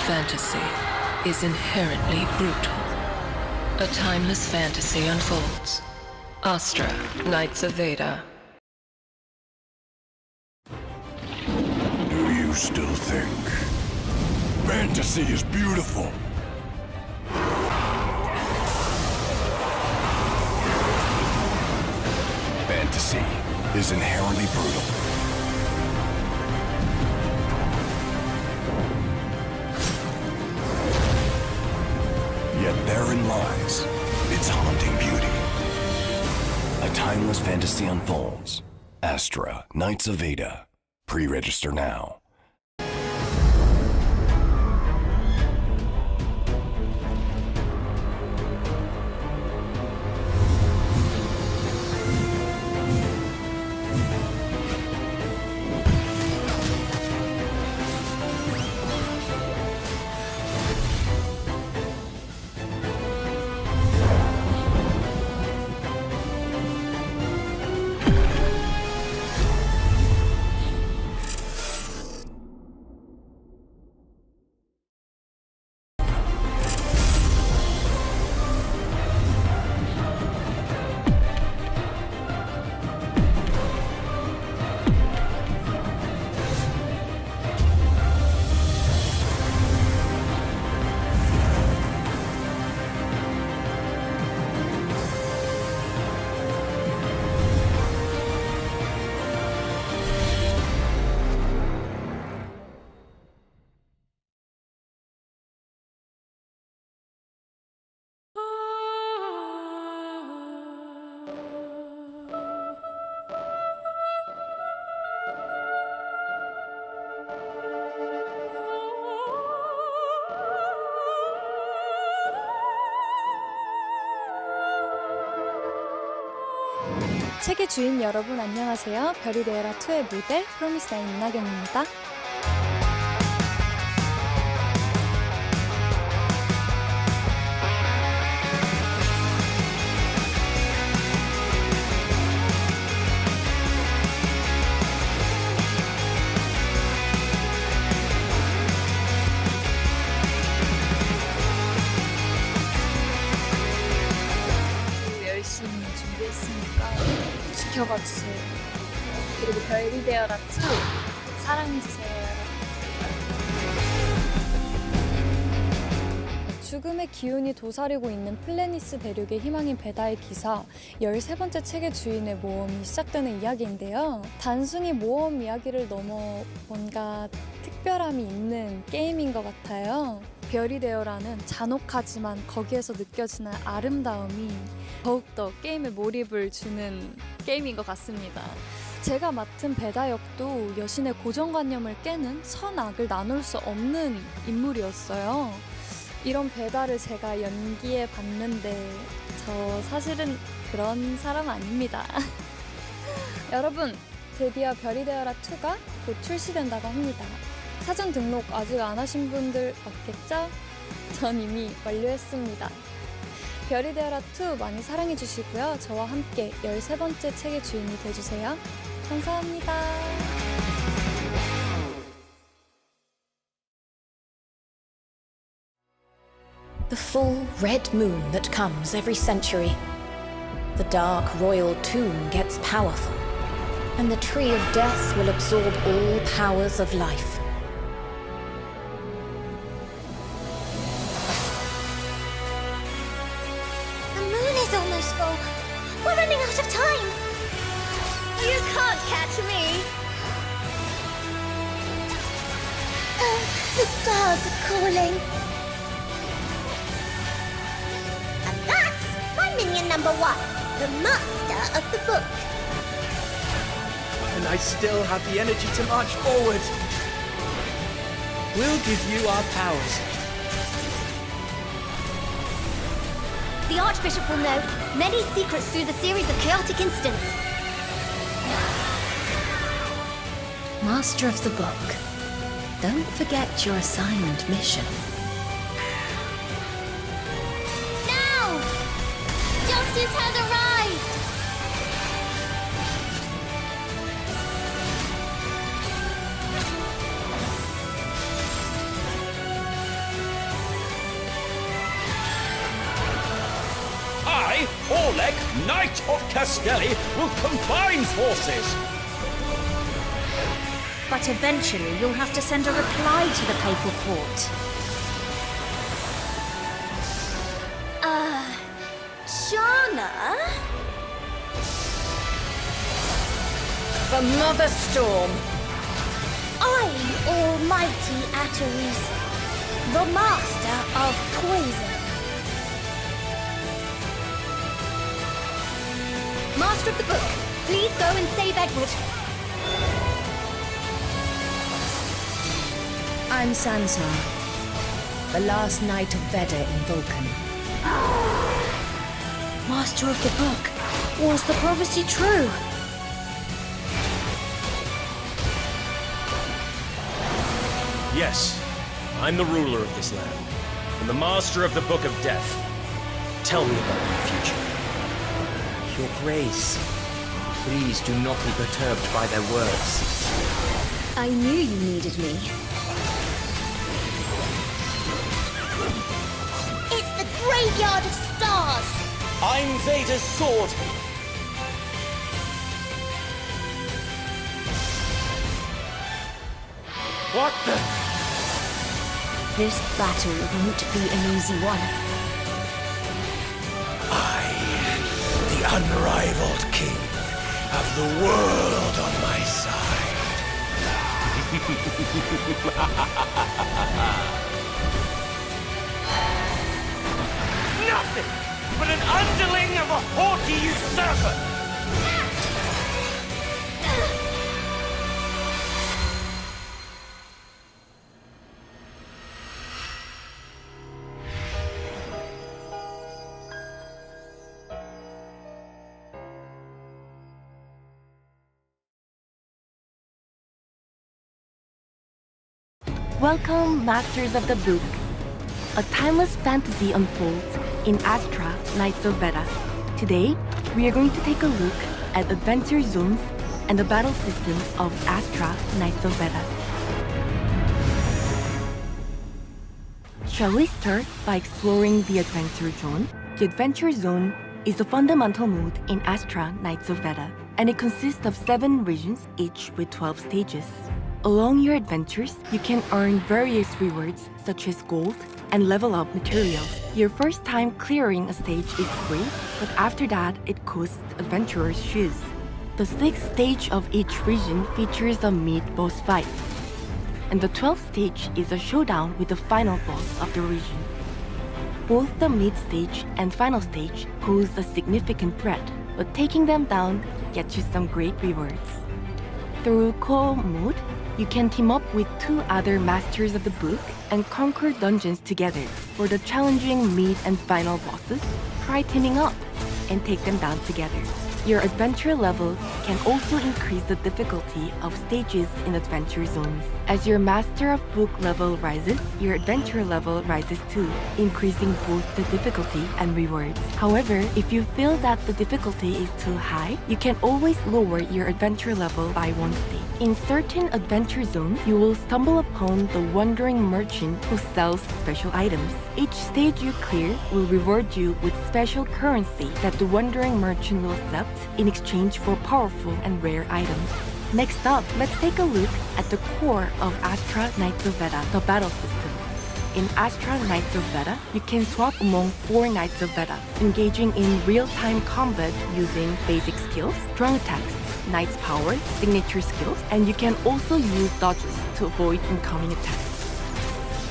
Fantasy is inherently brutal. A timeless fantasy unfolds. ASTRA, Knights of Veda. Do you still think fantasy is beautiful? Fantasy is inherently brutal. Yet therein lies its haunting beauty. A timeless fantasy unfolds. ASTRA, Knights of Veda. Pre-register now. 책의 주인 여러분 안녕하세요. 별이 되어라 2의 모델 프로미스나인 이나경입니다. 열심히 준비했으니까 지켜봐 주세요. 그리고 별이 되어라 2 사랑해 주세요, 여러분. 죽음의 기운이 도사리고 있는 플래니스 대륙의 희망인 베다의 기사 13번째 책의 주인의 모험이 시작되는 이야기인데요. 단순히 모험 이야기를 넘어 뭔가 특별함이 있는 게임인 것 같아요. 별이 되어라는 잔혹하지만 거기에서 느껴지는 아름다움이 더욱더 게임에 몰입을 주는 게임인 것 같습니다. 제가 맡은 베다 역도 여신의 고정관념을 깨는 선악을 나눌 수 없는 인물이었어요. 이런 베다를 제가 연기해 봤는데 저 사실은 그런 사람 아닙니다. 여러분, 드디어 별이 되어라 2가 곧 출시된다고 합니다. 사전 등록 아직 안 하신 분들 없겠죠? 전 이미 완료했습니다. 별이 되어라 2 많이 사랑해 주시고요. 저와 함께 13번째 책의 주인이 돼주세요. 감사합니다. The full red moon that comes every century. The dark royal tomb gets powerful, and the tree of death will absorb all powers of life. The moon is almost full. We're running out of time. You can't catch me! The stars are calling. And that's my minion number 1, the master of the book. And I still have the energy to march forward. We'll give you our powers. The Archbishop will know many secrets through the series of chaotic incidents. Master of the Book, don't forget your assigned mission. Now! Justice has arrived! I, Oleg, Knight of Castelli, will combine forces. But eventually you'll have to send a reply to the papal court. Shana? For Mother Storm. I'm Almighty Atterus, the Master of Poison. Master of the Book, please go and save Edward. I'm Sansar, the last knight of Veda in Vulcan. Master of the Book, was the prophecy true? Yes, I'm the ruler of this land, and the master of the Book of Death. Tell me about my future. Your Grace, please do not be perturbed by their words. I knew you needed me. It's the graveyard of stars. I'm Veda's sword. What the? This battle won't be an easy one. The unrivaled king of the world on my side. Nothing but an underling of a haughty usurper. Welcome, Masters of the Book. A timeless fantasy unfolds in ASTRA, Knights of Veda. Today, we are going to take a look at adventure zones and the battle system of ASTRA, Knights of Veda. Shall we start by exploring the adventure zone? The adventure zone is a fundamental mode in ASTRA, Knights of Veda, and it consists of 7 regions, each with 12 stages. Along your adventures, you can earn various rewards such as gold and level up materials. Your first time clearing a stage is free, but after that, it costs adventurers' shoes. The 6th stage of each region features a mid-boss fight. And the 12th stage is a showdown with the final boss of the region. Both the mid-stage and final stage pose a significant threat, but taking them down gets you some great rewards. Through co-op mode, you can team up with 2 other Masters of the Book and conquer dungeons together. For the challenging mid and final bosses, try teaming up and take them down together. Your adventure level can also increase the difficulty of stages in adventure zones. As your Master of Book level rises, your adventure level rises too, increasing both the difficulty and rewards. However, if you feel that the difficulty is too high, you can always lower your adventure level by 1 stage. In certain adventure zones, you will stumble upon the wandering merchant who sells special items. Each stage you clear will reward you with special currency that the wandering merchant will accept in exchange for powerful and rare items. Next up, let's take a look at the core of ASTRA Knights of Veda, the battle system. In ASTRA Knights of Veda, you can swap among 4 Knights of Veda, engaging in real-time combat using basic skills, strong attacks, Knight's power, signature skills, and you can also use dodges to avoid incoming attacks.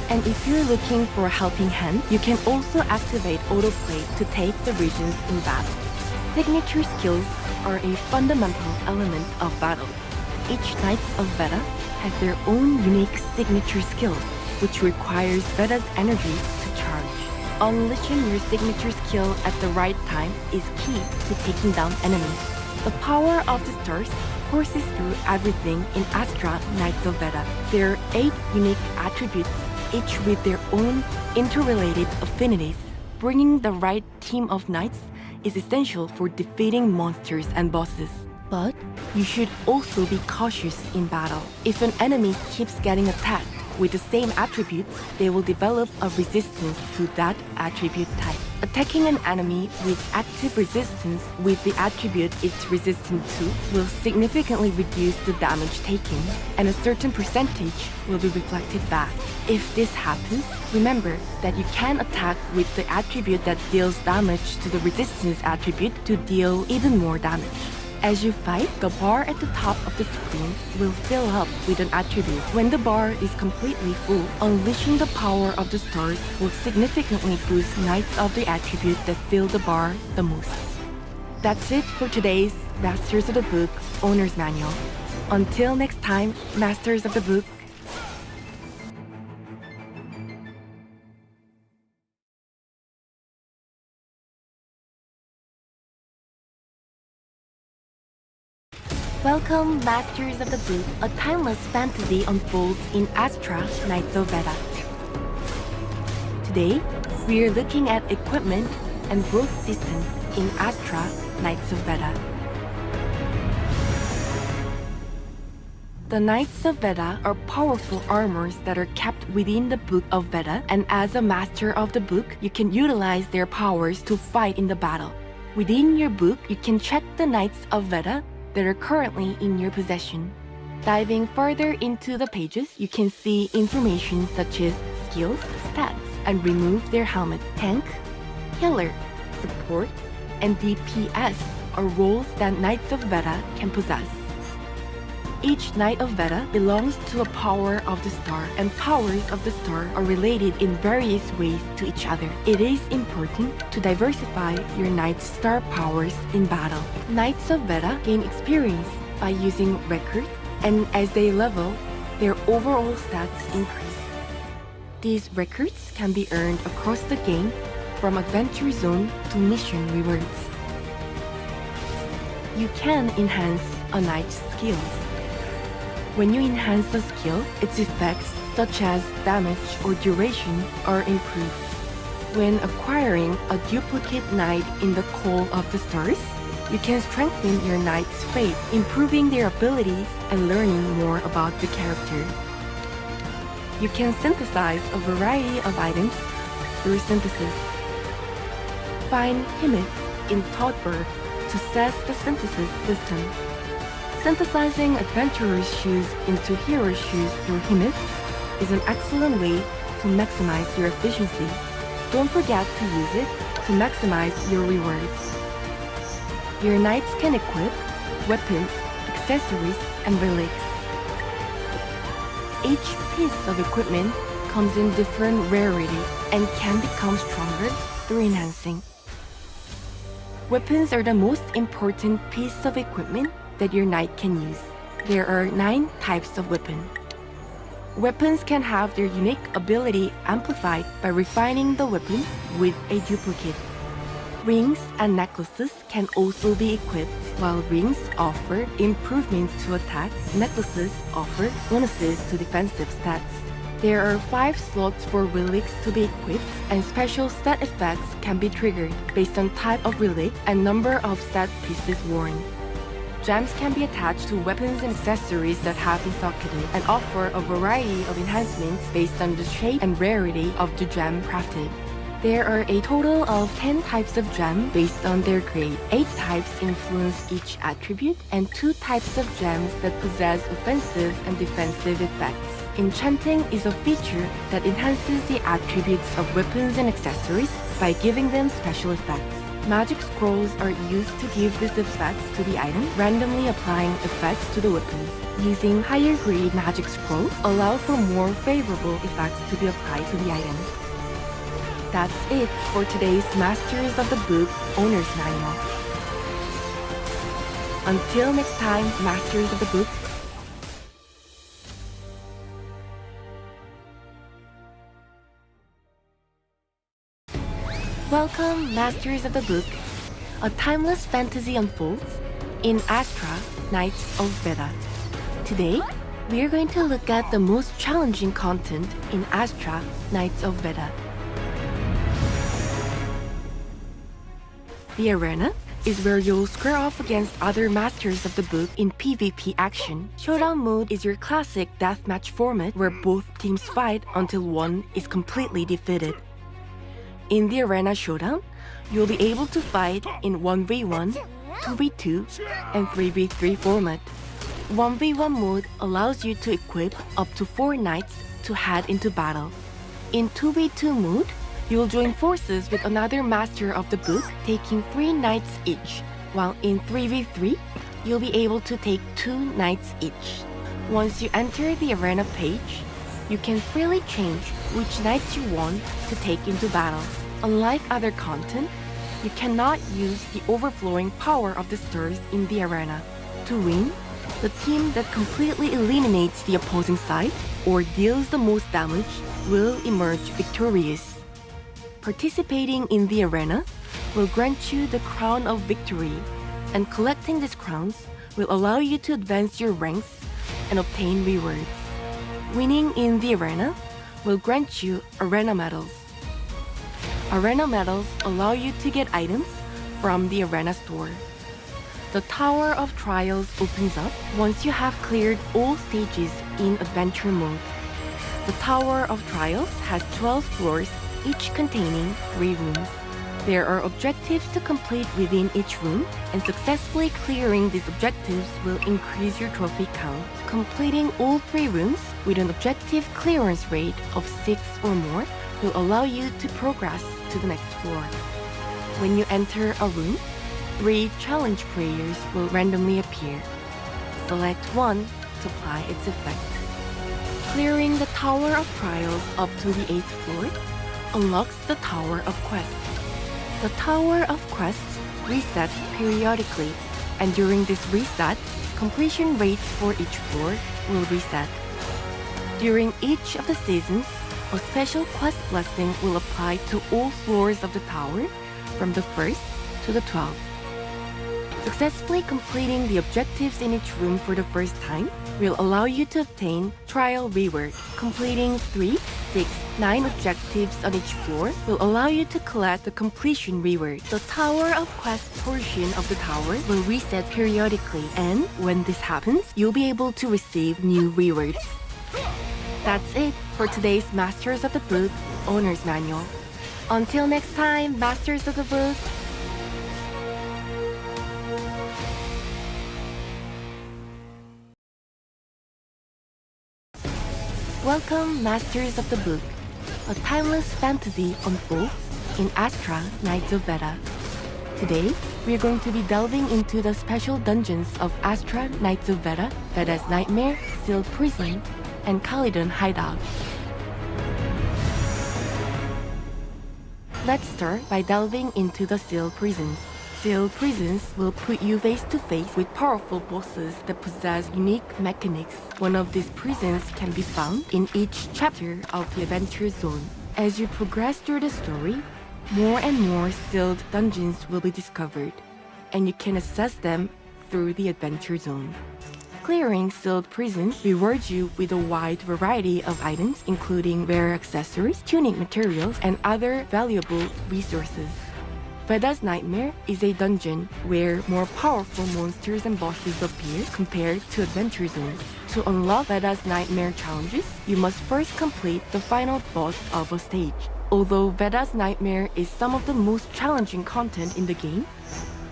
And if you're looking for a helping hand, you can also activate autoplay to take the regions in battle. Signature skills are a fundamental element of battle. Each Knight of Veda has their own unique signature skills, which requires Veda's energy to charge. Unleashing your signature skill at the right time is key to taking down enemies. The power of the stars courses through everything in ASTRA Knights of Veda. There are 8 unique attributes, each with their own interrelated affinities. Bringing the right team of knights is essential for defeating monsters and bosses. But you should also be cautious in battle. If an enemy keeps getting attacked with the same attributes, they will develop a resistance to that attribute type. Attacking an enemy with active resistance with the attribute it's resistant to will significantly reduce the damage taken, and a certain percentage will be reflected back. If this happens, remember that you can attack with the attribute that deals damage to the resistance attribute to deal even more damage. As you fight, the bar at the top of the screen will fill up with an attribute. When the bar is completely full, unleashing the power of the stars will significantly boost knights of the attribute that fill the bar the most. That's it for today's Masters of the Book Owner's Manual. Until next time, Masters of the Book. Welcome, Masters of the Book. A timeless fantasy unfolds in ASTRA Knights of Veda. Today, we are looking at equipment and growth systems in ASTRA Knights of Veda. The Knights of Veda are powerful armors that are kept within the Book of Veda, and as a master of the book, you can utilize their powers to fight in the battle. Within your book, you can check the Knights of Veda that are currently in your possession. Diving further into the pages, you can see information such as skills, stats, and remove their helmet. Tank, healer, support, and DPS are roles that Knights of Veda can possess. Each Knight of Veda belongs to a power of the star, and powers of the star are related in various ways to each other. It is important to diversify your Knight's star powers in battle. Knights of Veda gain experience by using records, and as they level, their overall stats increase. These records can be earned across the game, from Adventure Zone to Mission Rewards. You can enhance a Knight's skills. When you enhance a skill, its effects, such as damage or duration, are improved. When acquiring a duplicate knight in the Call of the Stars, you can strengthen your knight's faith, improving their abilities and learning more about the character. You can synthesize a variety of items through synthesis. Find Himith in Todberg to test the synthesis system. Synthesizing adventurer's shoes into hero shoes through Himith is an excellent way to maximize your efficiency. Don't forget to use it to maximize your rewards. Your knights can equip weapons, accessories, and relics. Each piece of equipment comes in different rarity and can become stronger through enhancing. Weapons are the most important piece of equipment that your knight can use. There are 9 types of weapon. Weapons can have their unique ability amplified by refining the weapon with a duplicate. Rings and necklaces can also be equipped. While rings offer improvements to attack, necklaces offer bonuses to defensive stats. There are 5 slots for relics to be equipped, and special stat effects can be triggered based on type of relic and number of stat pieces worn. Gems can be attached to weapons and accessories that have been socketed and offer a variety of enhancements based on the shape and rarity of the gem crafted. There are a total of 10 types of gem based on their grade. 8 types influence each attribute, and 2 types of gems that possess offensive and defensive effects. Enchanting is a feature that enhances the attributes of weapons and accessories by giving them special effects. Magic scrolls are used to give these effects to the item, randomly applying effects to the weapons. Using higher grade magic scrolls allow for more favorable effects to be applied to the item. That's it for today's Masters of the Book Owner's Manual. Until next time, Masters of the Book. Welcome, Masters of the Book. A timeless fantasy unfolds in ASTRA, Knights of Veda. Today, we are going to look at the most challenging content in ASTRA, Knights of Veda. The arena is where you'll square off against other Masters of the Book in PvP action. Showdown mode is your classic deathmatch format where both teams fight until one is completely defeated. In the Arena Showdown, you'll be able to fight in 1v1, 2v2, and 3v3 format. 1v1 mode allows you to equip up to 4 knights to head into battle. In 2v2 mode, you'll join forces with another Master of the Book, taking 3 knights each, while in 3v3, you'll be able to take 2 knights each. Once you enter the arena page, you can freely change which knights you want to take into battle. Unlike other content, you cannot use the overflowing power of the stars in the arena. To win, the team that completely eliminates the opposing side or deals the most damage will emerge victorious. Participating in the arena will grant you the crown of victory, and collecting these crowns will allow you to advance your ranks and obtain rewards. Winning in the arena will grant you arena medals. Arena medals allow you to get items from the arena store. The Tower of Trials opens up once you have cleared all stages in adventure mode. The Tower of Trials has 12 floors, each containing 3 rooms. There are objectives to complete within each room, and successfully clearing these objectives will increase your trophy count. Completing all 3 rooms with an objective clearance rate of 6 or more will allow you to progress to the next floor. When you enter a room, 3 challenge prayers will randomly appear. Select one to apply its effect. Clearing the Tower of Trials up to the 8th floor unlocks the Tower of Quests. The Tower of Quests resets periodically, and during this reset, completion rates for each floor will reset. During each of the seasons, a special quest blessing will apply to all floors of the tower from the 1st to the 12th. Successfully completing the objectives in each room for the first time will allow you to obtain trial reward. Completing 3, 6, 9 objectives on each floor will allow you to collect the completion reward. The Tower of Quest portion of the tower will reset periodically, and when this happens, you'll be able to receive new rewards. That's it for today's Masters of the Book Owner's Manual. Until next time, Masters of the Book. Welcome, Masters of the Book. A timeless fantasy unfolds in ASTRA, Knights of Veda. Today, we are going to be delving into the special dungeons of ASTRA, Knights of Veda, Veda's Nightmare, Sealed Prison, and Calydon Hideout. Let's start by delving into the Sealed Prisons. Sealed Prisons will put you face to face with powerful bosses that possess unique mechanics. One of these prisons can be found in each chapter of the Adventure Zone. As you progress through the story, more and more sealed dungeons will be discovered, and you can access them through the Adventure Zone. Clearing sealed prisons rewards you with a wide variety of items, including rare accessories, tuning materials, and other valuable resources. Veda's Nightmare is a dungeon where more powerful monsters and bosses appear compared to Adventure Zones. To unlock Veda's Nightmare challenges, you must first complete the final boss of a stage. Although Veda's Nightmare is some of the most challenging content in the game,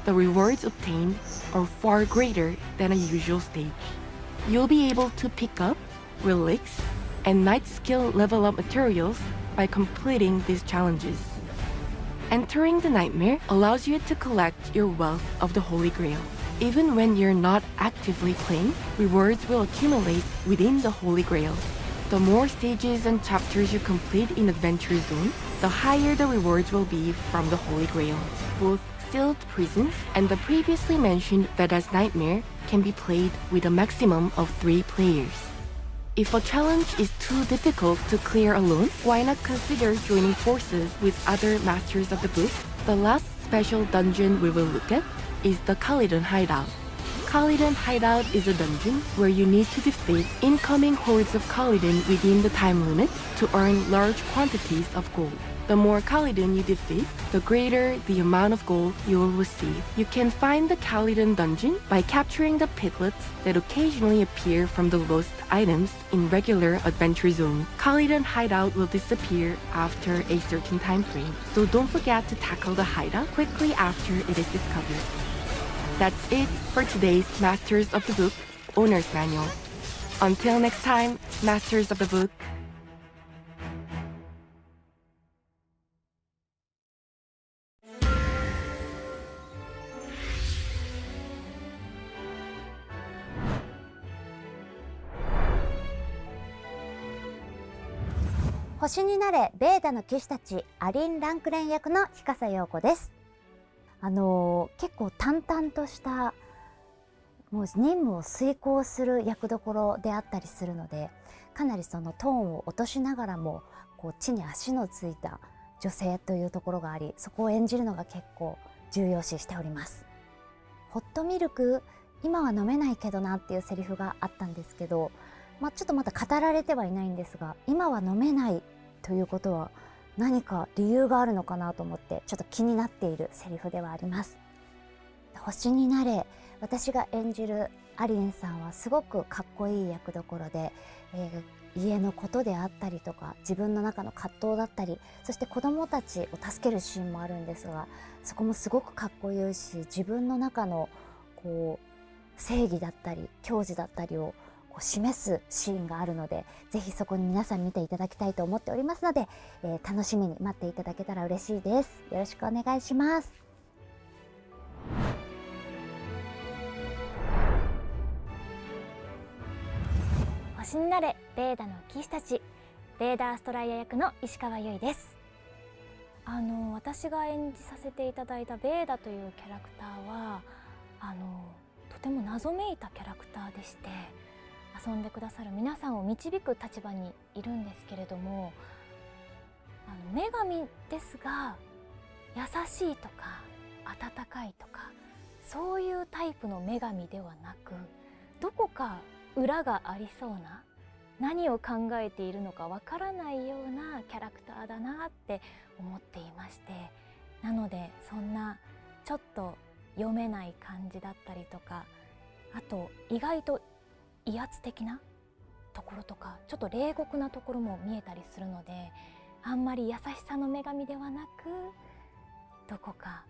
the rewards obtained are far greater than a usual stage. You'll be able to pick up relics and knight skill level up materials by completing these challenges. Entering the Nightmare allows you to collect your wealth of the Holy Grail. Even when you're not actively playing, rewards will accumulate within the Holy Grail. The more stages and chapters you complete in Adventure Zone, the higher the rewards will be from the Holy Grail. Both Sealed Prisons and the previously mentioned Veda's Nightmare can be played with a maximum of 3 players. If a challenge is too difficult to clear alone, why not consider joining forces with other masters of the book? The last special dungeon we will look at is the Khalidan Hideout. Khalidan Hideout is a dungeon where you need to defeat incoming hordes of Khalidan within the time limit to earn large quantities of gold. The more Khalidan you defeat, the greater the amount of gold you will receive. You can find the Khalidan dungeon by capturing the piglets that occasionally appear from the lost items in regular adventure zone. Khalidan Hideout will disappear after a certain time frame, so don't forget to tackle the hideout quickly after it is discovered. That's it for today's Masters of the Book Owner's Manual. Until next time, Masters of the Book. "星になれベーダの騎士たち」アリン・ランクレン役の日笠陽子です。結構淡々としたもう任務を遂行する役どころであったりするので、かなりそのトーンを落としながらもこう地に足のついた女性というところがあり、そこを演じるのが結構重要視しております。ホットミルク今は飲めないけどなっていうセリフがあったんですけど、ちょっとまだ語られてはいないんですが、今は飲めないということは何か理由があるのかなと思ってちょっと気になっているセリフではあります。星になれ、私が演じるアリンさんはすごくかっこいい役どころで、家のことであったりとか自分の中の葛藤だったり、そして子どもたちを助けるシーンもあるんですが、そこもすごくかっこいいし、自分の中のこう正義だったり矜持だったりを示すシーンがあるので、ぜひそこに皆さん見ていただきたいと思っておりますので、楽しみに待っていただけたら嬉しいです。よろしくお願いします。星になれベーダの騎士たち、ベーダーストライヤ役の石川由依です。私が演じさせていただいたベーダというキャラクターはとても謎めいたキャラクターでして、遊んでくださる皆さんを導く立場にいるんですけれども、女神ですが優しいとか温かいとかそういうタイプの女神ではなく、どこか裏がありそうな、何を考えているのかわからないようなキャラクターだなって思っていまして、なのでそんなちょっと読めない感じだったりとか、あと意外と威圧的なところとかちょっと冷酷なところも見えたりするので、あんまり優しさの女神ではなく、どこか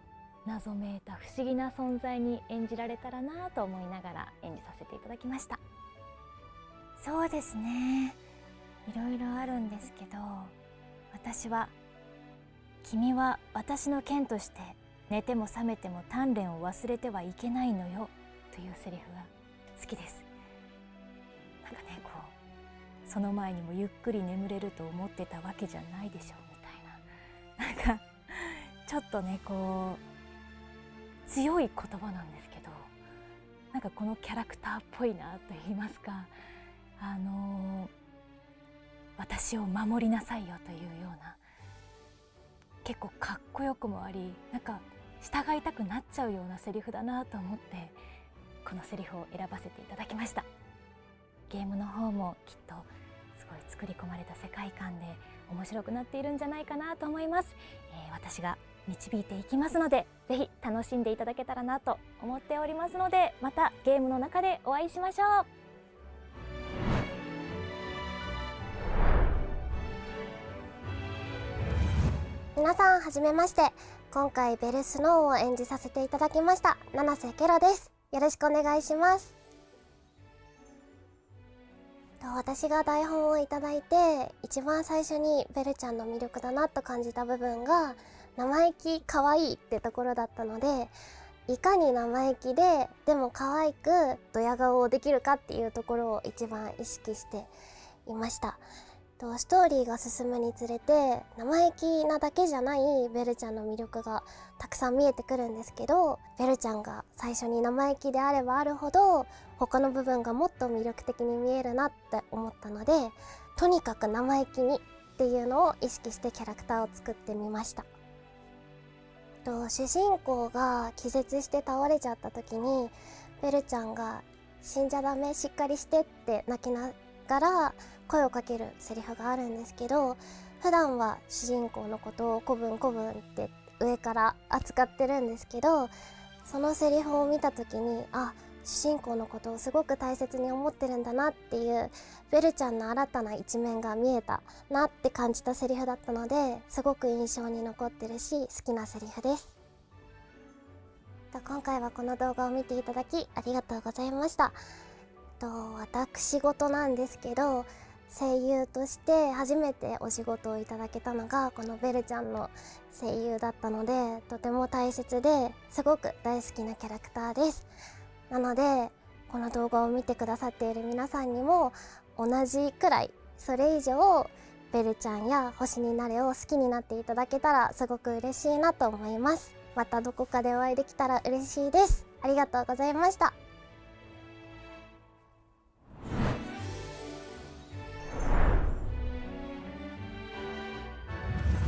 謎めいた不思議な存在に演じられたらなと思いながら演じさせていただきました。そうですね、いろいろあるんですけど、私は君は私の剣として寝ても覚めても鍛錬を忘れてはいけないのよというセリフが好きです。なんかね、こうその前にもゆっくり眠れると思ってたわけじゃないでしょみたいな、なんかちょっとねこう強い言葉なんですけど、なんかこのキャラクターっぽいなと言いますか、私を守りなさいよというような、結構かっこよくもあり、なんか従いたくなっちゃうようなセリフだなと思ってこのセリフを選ばせていただきました。ゲームの方もきっとすごい作り込まれた世界観で面白くなっているんじゃないかなと思います。私が導いていきますので、ぜひ楽しんでいただけたらなと思っておりますので、またゲームの中でお会いしましょう。皆さんはじめまして。今回ベルスノーを演じさせていただきました七瀬ケロです。よろしくお願いします。私が台本をいただいて一番最初にベルちゃんの魅力だなと感じた部分が生意気可愛いってところだったので、いかに生意気でも可愛くドヤ顔をできるかっていうところを一番意識していました。ストーリーが進むにつれて生意気なだけじゃないベルちゃんの魅力がたくさん見えてくるんですけど、ベルちゃんが最初に生意気であればあるほど他の部分がもっと魅力的に見えるなって思ったので、とにかく生意気にっていうのを意識してキャラクターを作ってみました。主人公が気絶して倒れちゃった時にベルちゃんが死んじゃダメ、しっかりしてって泣きながら声をかけるセリフがあるんですけど、普段は主人公のことを古文古文って上から扱ってるんですけど、そのセリフを見た時に主人公のことをすごく大切に思ってるんだなっていうベルちゃんの新たな一面が見えたなって感じたセリフだったので、すごく印象に残ってるし好きなセリフです。今回はこの動画を見ていただきありがとうございました。私事なんですけど、声優として初めてお仕事をいただけたのがこのベルちゃんの声優だったので、とても大切ですごく大好きなキャラクターです。なのでこの動画を見てくださっている皆さんにも同じくらいそれ以上ベルちゃんや星になれを好きになっていただけたらすごく嬉しいなと思います。またどこかでお会いできたら嬉しいです。ありがとうございました。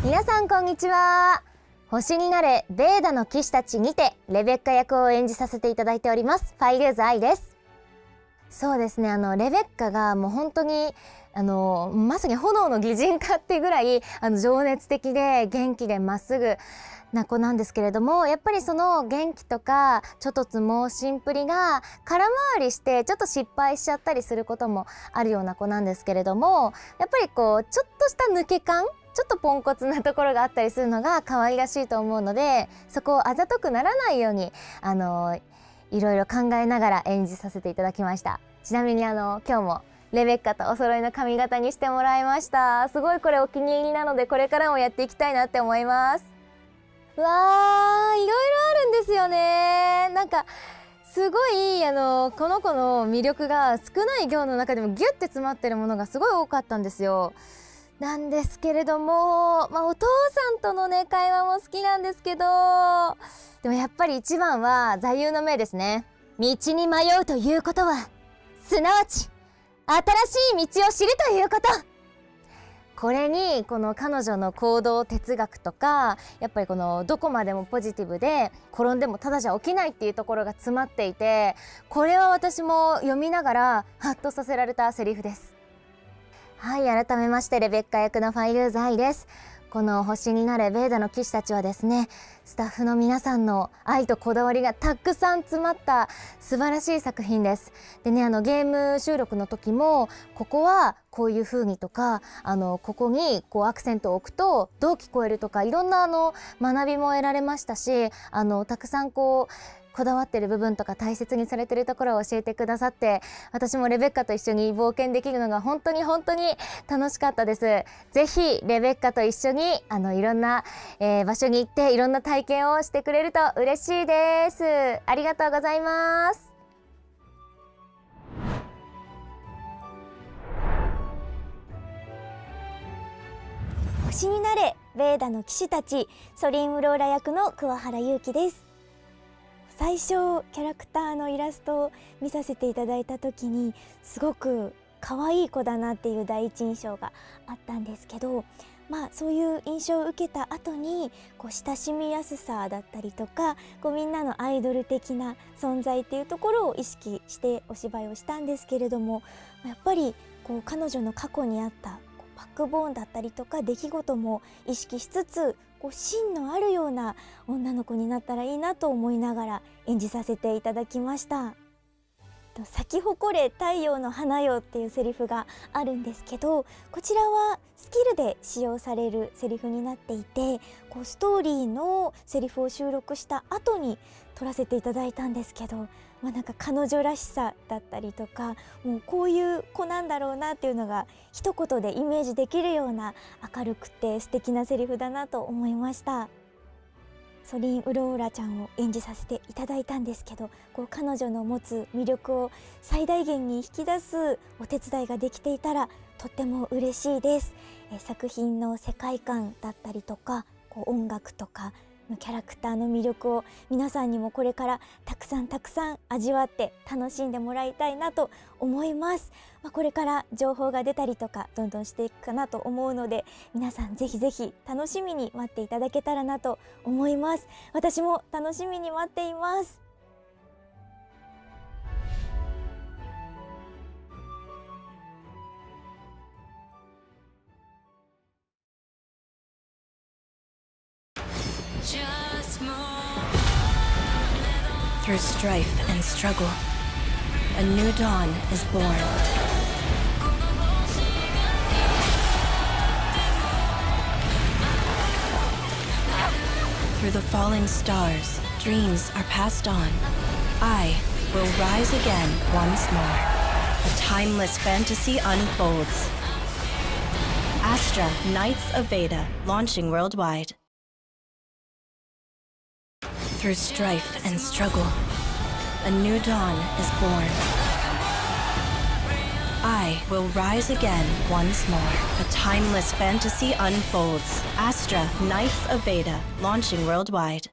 皆さんこんにちは。星になれベーダの騎士たちにてレベッカ役を演じさせていただいておりますファイルーズ愛です。そうですね、レベッカがもう本当にまさに炎の擬人化っていうぐらい情熱的で元気でまっすぐな子なんですけれども、やっぱりその元気とかちょっとつ猛進っぷりが空回りしてちょっと失敗しちゃったりすることもあるような子なんですけれども、やっぱりこうちょっとした抜け感、ちょっとポンコツなところがあったりするのが可愛らしいと思うので、そこをあざとくならないようにいろいろ考えながら演じさせていただきました。ちなみに今日もレベッカとお揃いの髪型にしてもらいました。すごいこれお気に入りなのでこれからもやっていきたいなって思います。うわー、いろいろあるんですよね。なんかすごいこの子の魅力が少ない行の中でもギュッて詰まってるものがすごい多かったんですよ。なんですけれども、お父さんとのね会話も好きなんですけど、でもやっぱり一番は座右の銘ですね。道に迷うということはすなわち新しい道を知るということ。これにこの彼女の行動哲学とか、やっぱりこのどこまでもポジティブで転んでもただじゃ起きないっていうところが詰まっていて、これは私も読みながらハッとさせられたセリフです。はい、改めましてレベッカ役のファイルーズ愛です。この星になれベーダの騎士たちはですね、スタッフの皆さんの愛とこだわりがたくさん詰まった素晴らしい作品です。でね、ゲーム収録の時もここはこういう風にとか、ここにこうアクセントを置くとどう聞こえるとか、いろんな学びも得られましたし、たくさんこだわってる部分とか大切にされてるところを教えてくださって、私もレベッカと一緒に冒険できるのが本当に楽しかったです。ぜひレベッカと一緒にいろんな、場所に行っていろんな体験をしてくれると嬉しいです。ありがとうございます。星になれベーダの騎士たち、ソリン・ウローラ役の桑原祐希です。最初キャラクターのイラストを見させていただいた時にすごく可愛い子だなっていう第一印象があったんですけど、そういう印象を受けた後に親しみやすさだったりとか、みんなのアイドル的な存在っていうところを意識してお芝居をしたんですけれども、やっぱり彼女の過去にあったバックボーンだったりとか出来事も意識しつつ、芯のあるような女の子になったらいいなと思いながら演じさせていただきました。咲き誇れ太陽の花よっていうセリフがあるんですけど、こちらはスキルで使用されるセリフになっていて、ストーリーのセリフを収録した後に撮らせていただいたんですけど、なんか彼女らしさだったりとか、もうこういう子なんだろうなっていうのが一言でイメージできるような明るくて素敵なセリフだなと思いました。ソリン・ウローラちゃんを演じさせていただいたんですけど、こう彼女の持つ魅力を最大限に引き出すお手伝いができていたらとっても嬉しいです。作品の世界観だったりとか、こう音楽とかキャラクターの魅力を皆さんにもこれからたくさん味わって楽しんでもらいたいなと思います。これから情報が出たりとかどんどんしていくかなと思うので、皆さんぜひぜひ楽しみに待っていただけたらなと思います。私も楽しみに待っています。Through strife and struggle, a new dawn is born. Through the falling stars, dreams are passed on. I will rise again once more. A timeless fantasy unfolds. ASTRA Knights of Veda, launching worldwide. Through strife and struggle, a new dawn is born. I will rise again once more. A timeless fantasy unfolds. ASTRA Knights of Veda, launching worldwide.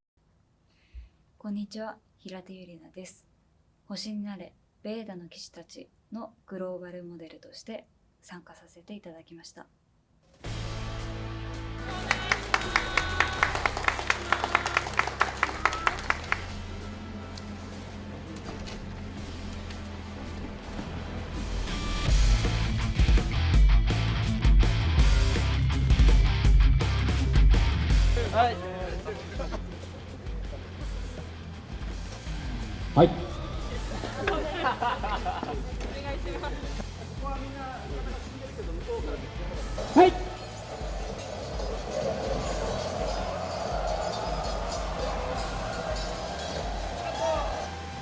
こんにちは、平手ゆりなです。星になれ、ベーダの騎士たちのグローバルモデルとして参加させていただきました。はい。はい。はい。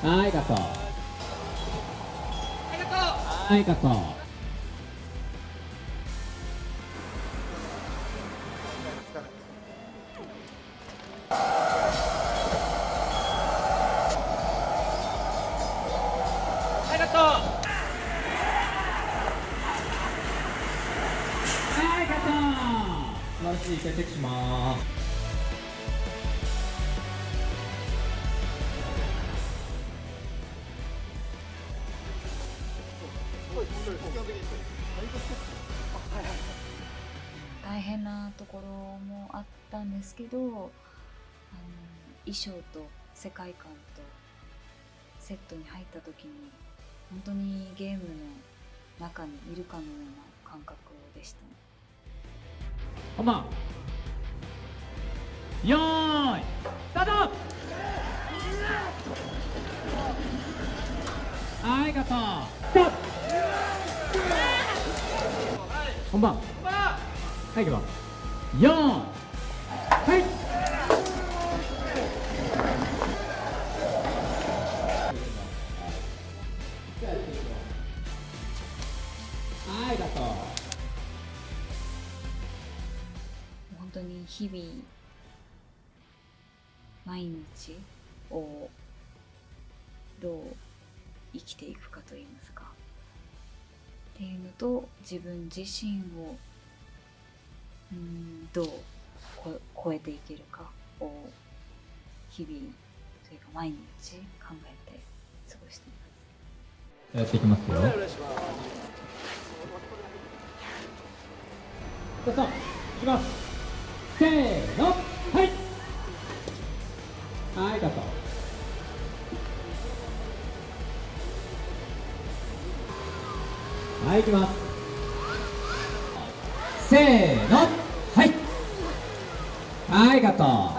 はい、カット。はい、カット。素晴らしい、チェックします。大変なところもあったんですけど、衣装と世界観とセットに入った時に本当にゲームの中にいるかのような感覚でした。本番。よーい、スタート。はい、カット。スタート。本番。はい、行きます。よーい、はい。はい、カット。本当に日々毎日をどう生きていくかといいますかっていうのと、自分自身をどう超えていけるかを日々というか毎日考えて過ごしています。やっていきますよ。どうぞ、いきます。せーの、はい。はい、カット。はい、いきます。せーの、はい。はい、カット。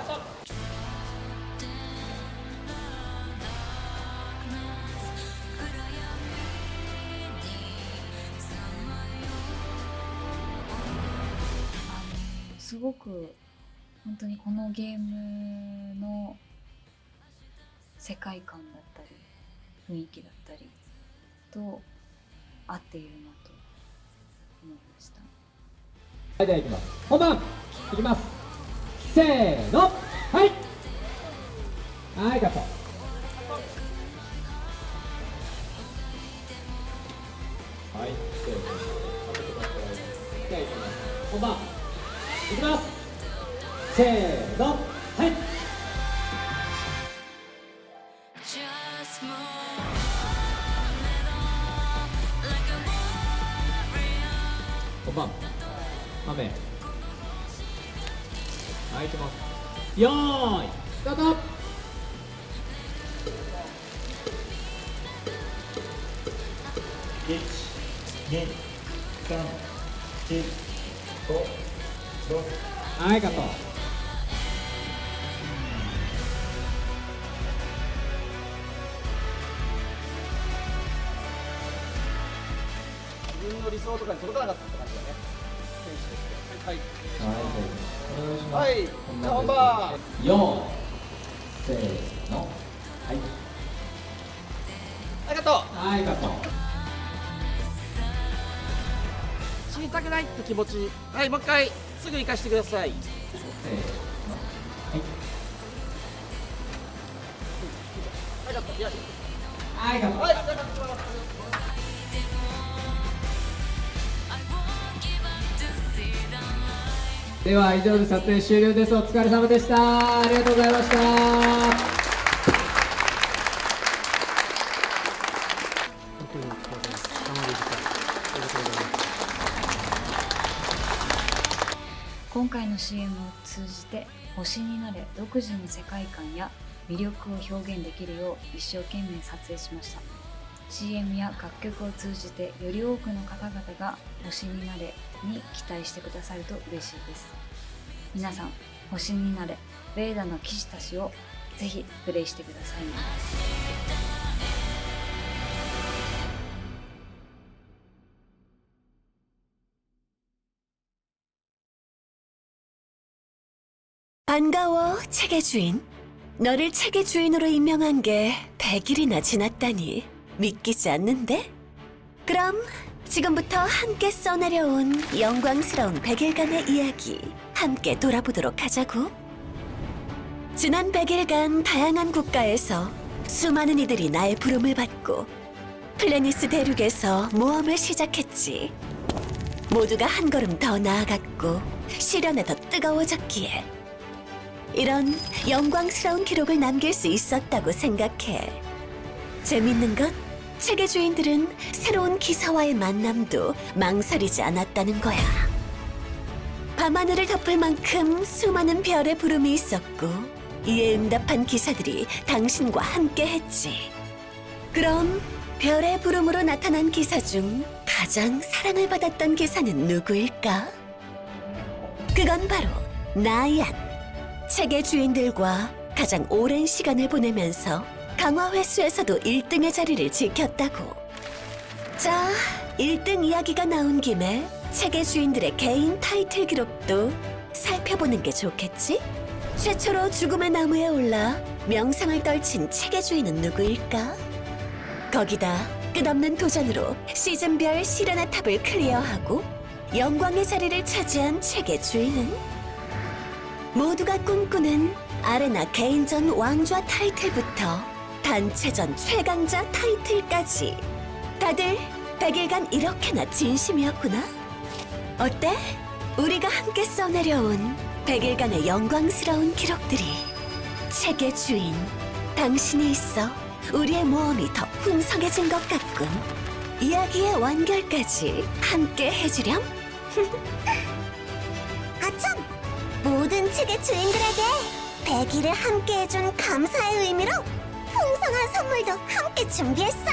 すごく本当にこのゲームの世界観だったり雰囲気だったりと合っているなと思いました。はい、ではいきます。本番いきます。せーの、はい。はいカット。はい、セーフ。じゃあ行きます。本番いきます。せーの、はい。本番雨。はい、いきます。よーいスタート。1、2、3、4、5、6。はいカット。自分の理想とかに届かなかったって感じだね。選手として。はい。はい。はい。本番。4、せーの、はい。はい、カット。はい、カット。死にたくないって気持ち。はい、もう一回すぐ生かしてください。せーの、はい。はい、カット。よし。はい、カット。はい、カット。では以上で撮影終了です。お疲れ様でした。ありがとうございました。今回の CM を通じて星になれ独自の世界観や魅力を表現できるよう一生懸命撮影しました。 CM や楽曲を通じてより多くの方々が星になれに期待してくださると嬉しいです。皆さん、星になれベーダの騎士たちをぜひプレイしてくださいね。반가워, 책의 주인. 너를 책의 주인으로 임명한 게 100일이나 지났다니 믿기지 않는데? 그럼 지금부터 함께 써내려온 영광스러운 100일간의 이야기 함께 돌아보도록 하자고. 지난 100일간 다양한 국가에서 수많은 이들이 나의 부름을 받고 플래니스 대륙에서 모험을 시작했지. 모두가 한 걸음 더 나아갔고 시련에 더 뜨거워졌기에 이런 영광스러운 기록을 남길 수 있었다고 생각해. 재밌는 건 책의 주인들은 새로운 기사와의 만남도 망설이지 않았다는 거야. 밤하늘을 덮을 만큼 수많은 별의 부름이 있었고 이에 응답한 기사들이 당신과 함께 했지. 그럼 별의 부름으로 나타난 기사 중 가장 사랑을 받았던 기사는 누구일까? 그건 바로 나얀. 책의 주인들과 가장 오랜 시간을 보내면서 강화 횟수에서도 1등의 자리를 지켰다고. 자, 1등 이야기가 나온 김에 책의 주인들의 개인 타이틀 기록도 살펴보는 게 좋겠지? 최초로 죽음의 나무에 올라 명상을 떨친 책의 주인은 누구일까? 거기다 끝없는 도전으로 시즌별 시련의 탑을 클리어하고 영광의 자리를 차지한 책의 주인은 모두가 꿈꾸는 아레나 개인전 왕좌 타이틀부터 단체전 최강자 타이틀까지 다들 100일간 이렇게나 진심이었구나. 어때? 우리가 함께 써내려온 100일간의 영광스러운 기록들이 책의 주인 당신이 있어 우리의 모험이 더 풍성해진 것 같군. 이야기의 완결까지 함께 해주렴. 아참! 모든 책의 주인들에게 100일을 함께 해준 감사의 의미로 풍성한 선물도 함께 준비했어.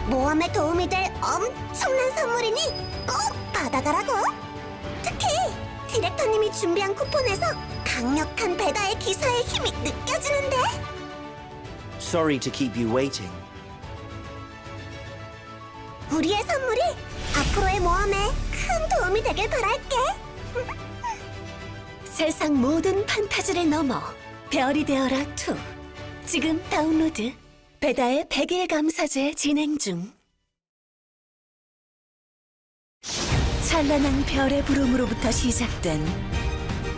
모험에 도움이 될 엄청난 선물이니 꼭 받아가라고. 특히 디렉터님이 준비한 쿠폰에서 강력한 베다의 기사의 힘이 느껴지는데. Sorry to keep you waiting. 우리의 선물이 앞으로의 모험에 큰 도움이 되길 바랄게. 세상 모든 판타지를 넘어 별이 되어라 2. 지금 다운로드. 베다의 100일 감사제 진행 중. 찬란한 별의 부름으로부터 시작된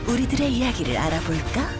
우리들의 이야기를 알아볼까?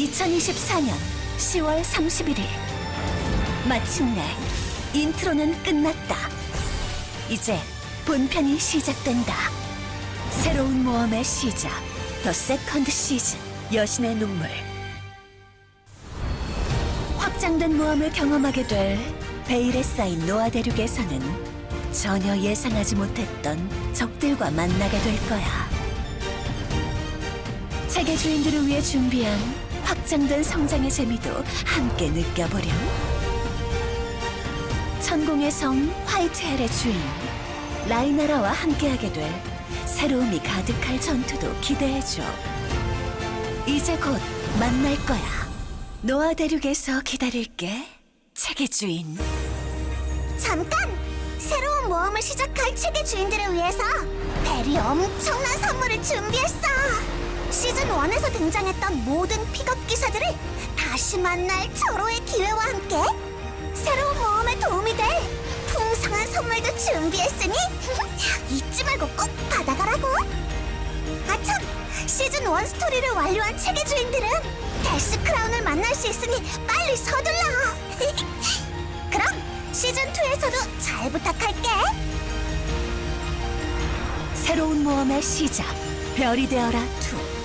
2024년 10월 31일. 마침내 인트로는 끝났다. 이제 본편이 시작된다. 새로운 모험의 시작, 더 세컨드 시즌, 여신의 눈물. 확장된 모험을 경험하게 될 베일에 쌓인 노아 대륙에서는 전혀 예상하지 못했던 적들과 만나게 될 거야. 책의 주인들을 위해 준비한 확장된 성장의 재미도 함께 느껴보렴. 천공의 성 화이트헬의 주인 라이나라와 함께하게 될 새로움이 가득할 전투도 기대해줘. 이제 곧 만날 거야. 노아 대륙에서 기다릴게, 책의 주인. 잠깐! 새로운 모험을 시작할 책의 주인들을 위해서 벨이 엄청난 선물을 준비했어. 시즌1에서 등장했던 모든 픽업 기사들을 다시 만날 절호의 기회와 함께 새로운 모험에 도움이 될 풍성한 선물도 준비했으니 잊지 말고 꼭 받아가라고. 아참! 시즌1 스토리를 완료한 책의 주인들은 데스 크라운을 만날 수 있으니 빨리 서둘러. 그럼 시즌2에서도 잘 부탁할게. 새로운 모험의 시작, 별이 되어라 2.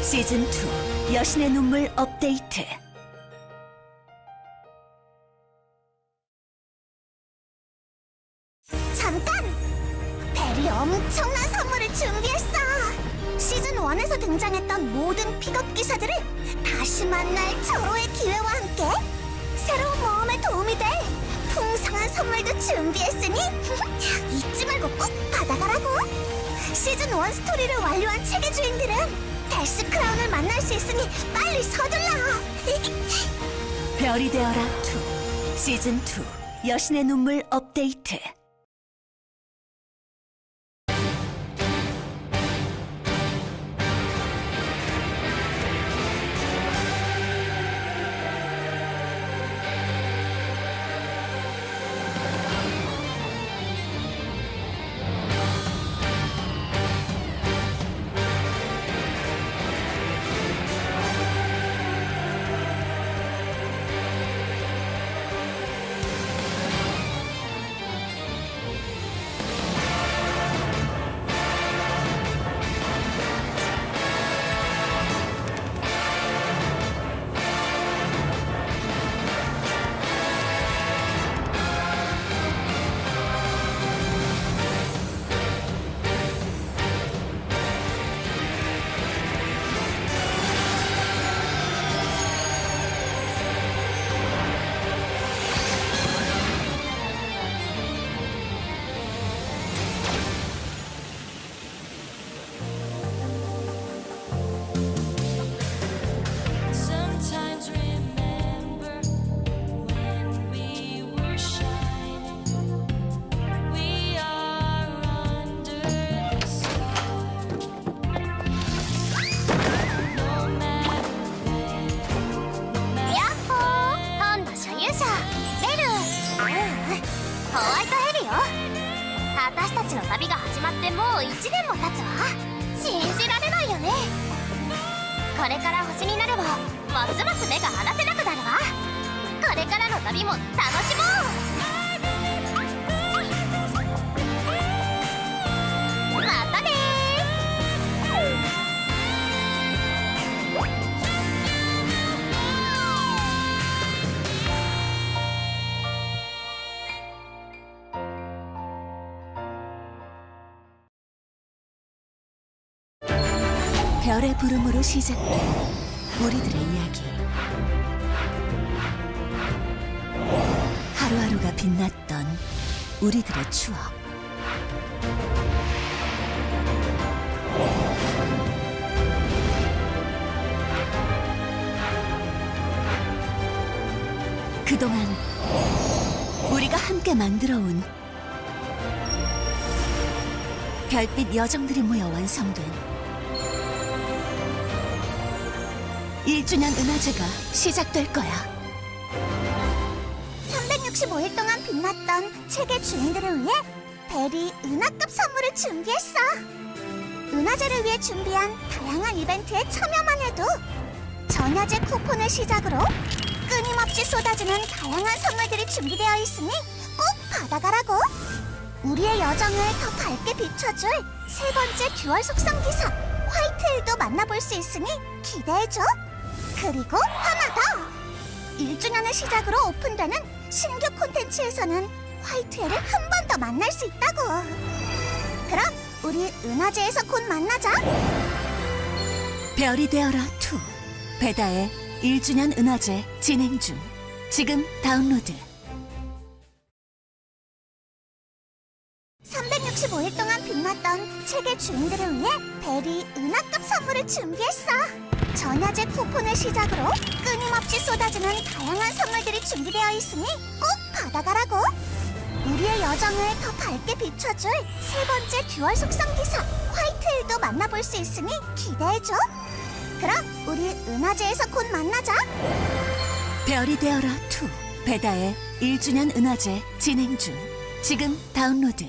시즌2 여신의 눈물 업데이트. 잠깐! 벨이 엄청난 선물을 준비했어. 시즌1에서 등장했던 모든 픽업 기사들을 다시 만날 절호의 기회와 함께 새로운 모험에 도움이 될 풍성한 선물도 준비했으니 잊지 말고 꼭 받아가라고. 시즌1 스토리를 완료한 책의 주인들은 데스 크라운을 만날 수 있으니 빨리 서둘러. 별이 되어라 2. 시즌2 여신의 눈물 업데이트. 별의 부름으로 시작된 우리들의 이야기. 하루하루가 빛났던 우리들의 추억. 그동안 우리가 함께 만들어온 별빛 여정들이 모여 완성된 1주년 은하제가 시작될 거야. 365일 동안 빛났던 책의 주인들을 위해 벨이 은하급 선물을 준비했어. 은하제를 위해 준비한 다양한 이벤트에 참여만 해도 전야제 쿠폰을 시작으로 끊임없이 쏟아지는 다양한 선물들이 준비되어 있으니 꼭 받아가라고. 우리의 여정을 더 밝게 비춰줄 세 번째 듀얼 속성 기사 화이트힐도 만나볼 수 있으니 기대해줘. 그리고 하나 더! 1주년을 시작으로 오픈되는 신규 콘텐츠에서는 화이트힐을 한 번 더 만날 수 있다고. 그럼 우리 은하제에서 곧 만나자. 별이 되어라 2 베다의 1주년 은하제 진행 중. 지금 다운로드. 365일 동안 빛났던 책의 주인들을 위해 벨이 은하급 선물을 준비했어. 전야제 쿠폰을 시작으로 끊임없이 쏟아지는 다양한 선물들이 준비되어 있으니 꼭 받아가라고. 우리의 여정을 더 밝게 비춰줄 세 번째 듀얼 속성 기사 화이트힐도 만나볼 수 있으니 기대해줘. 그럼 우리 은하제에서 곧 만나자. 별이 되어라 2 베다의 1주년 은하제 진행 중. 지금 다운로드.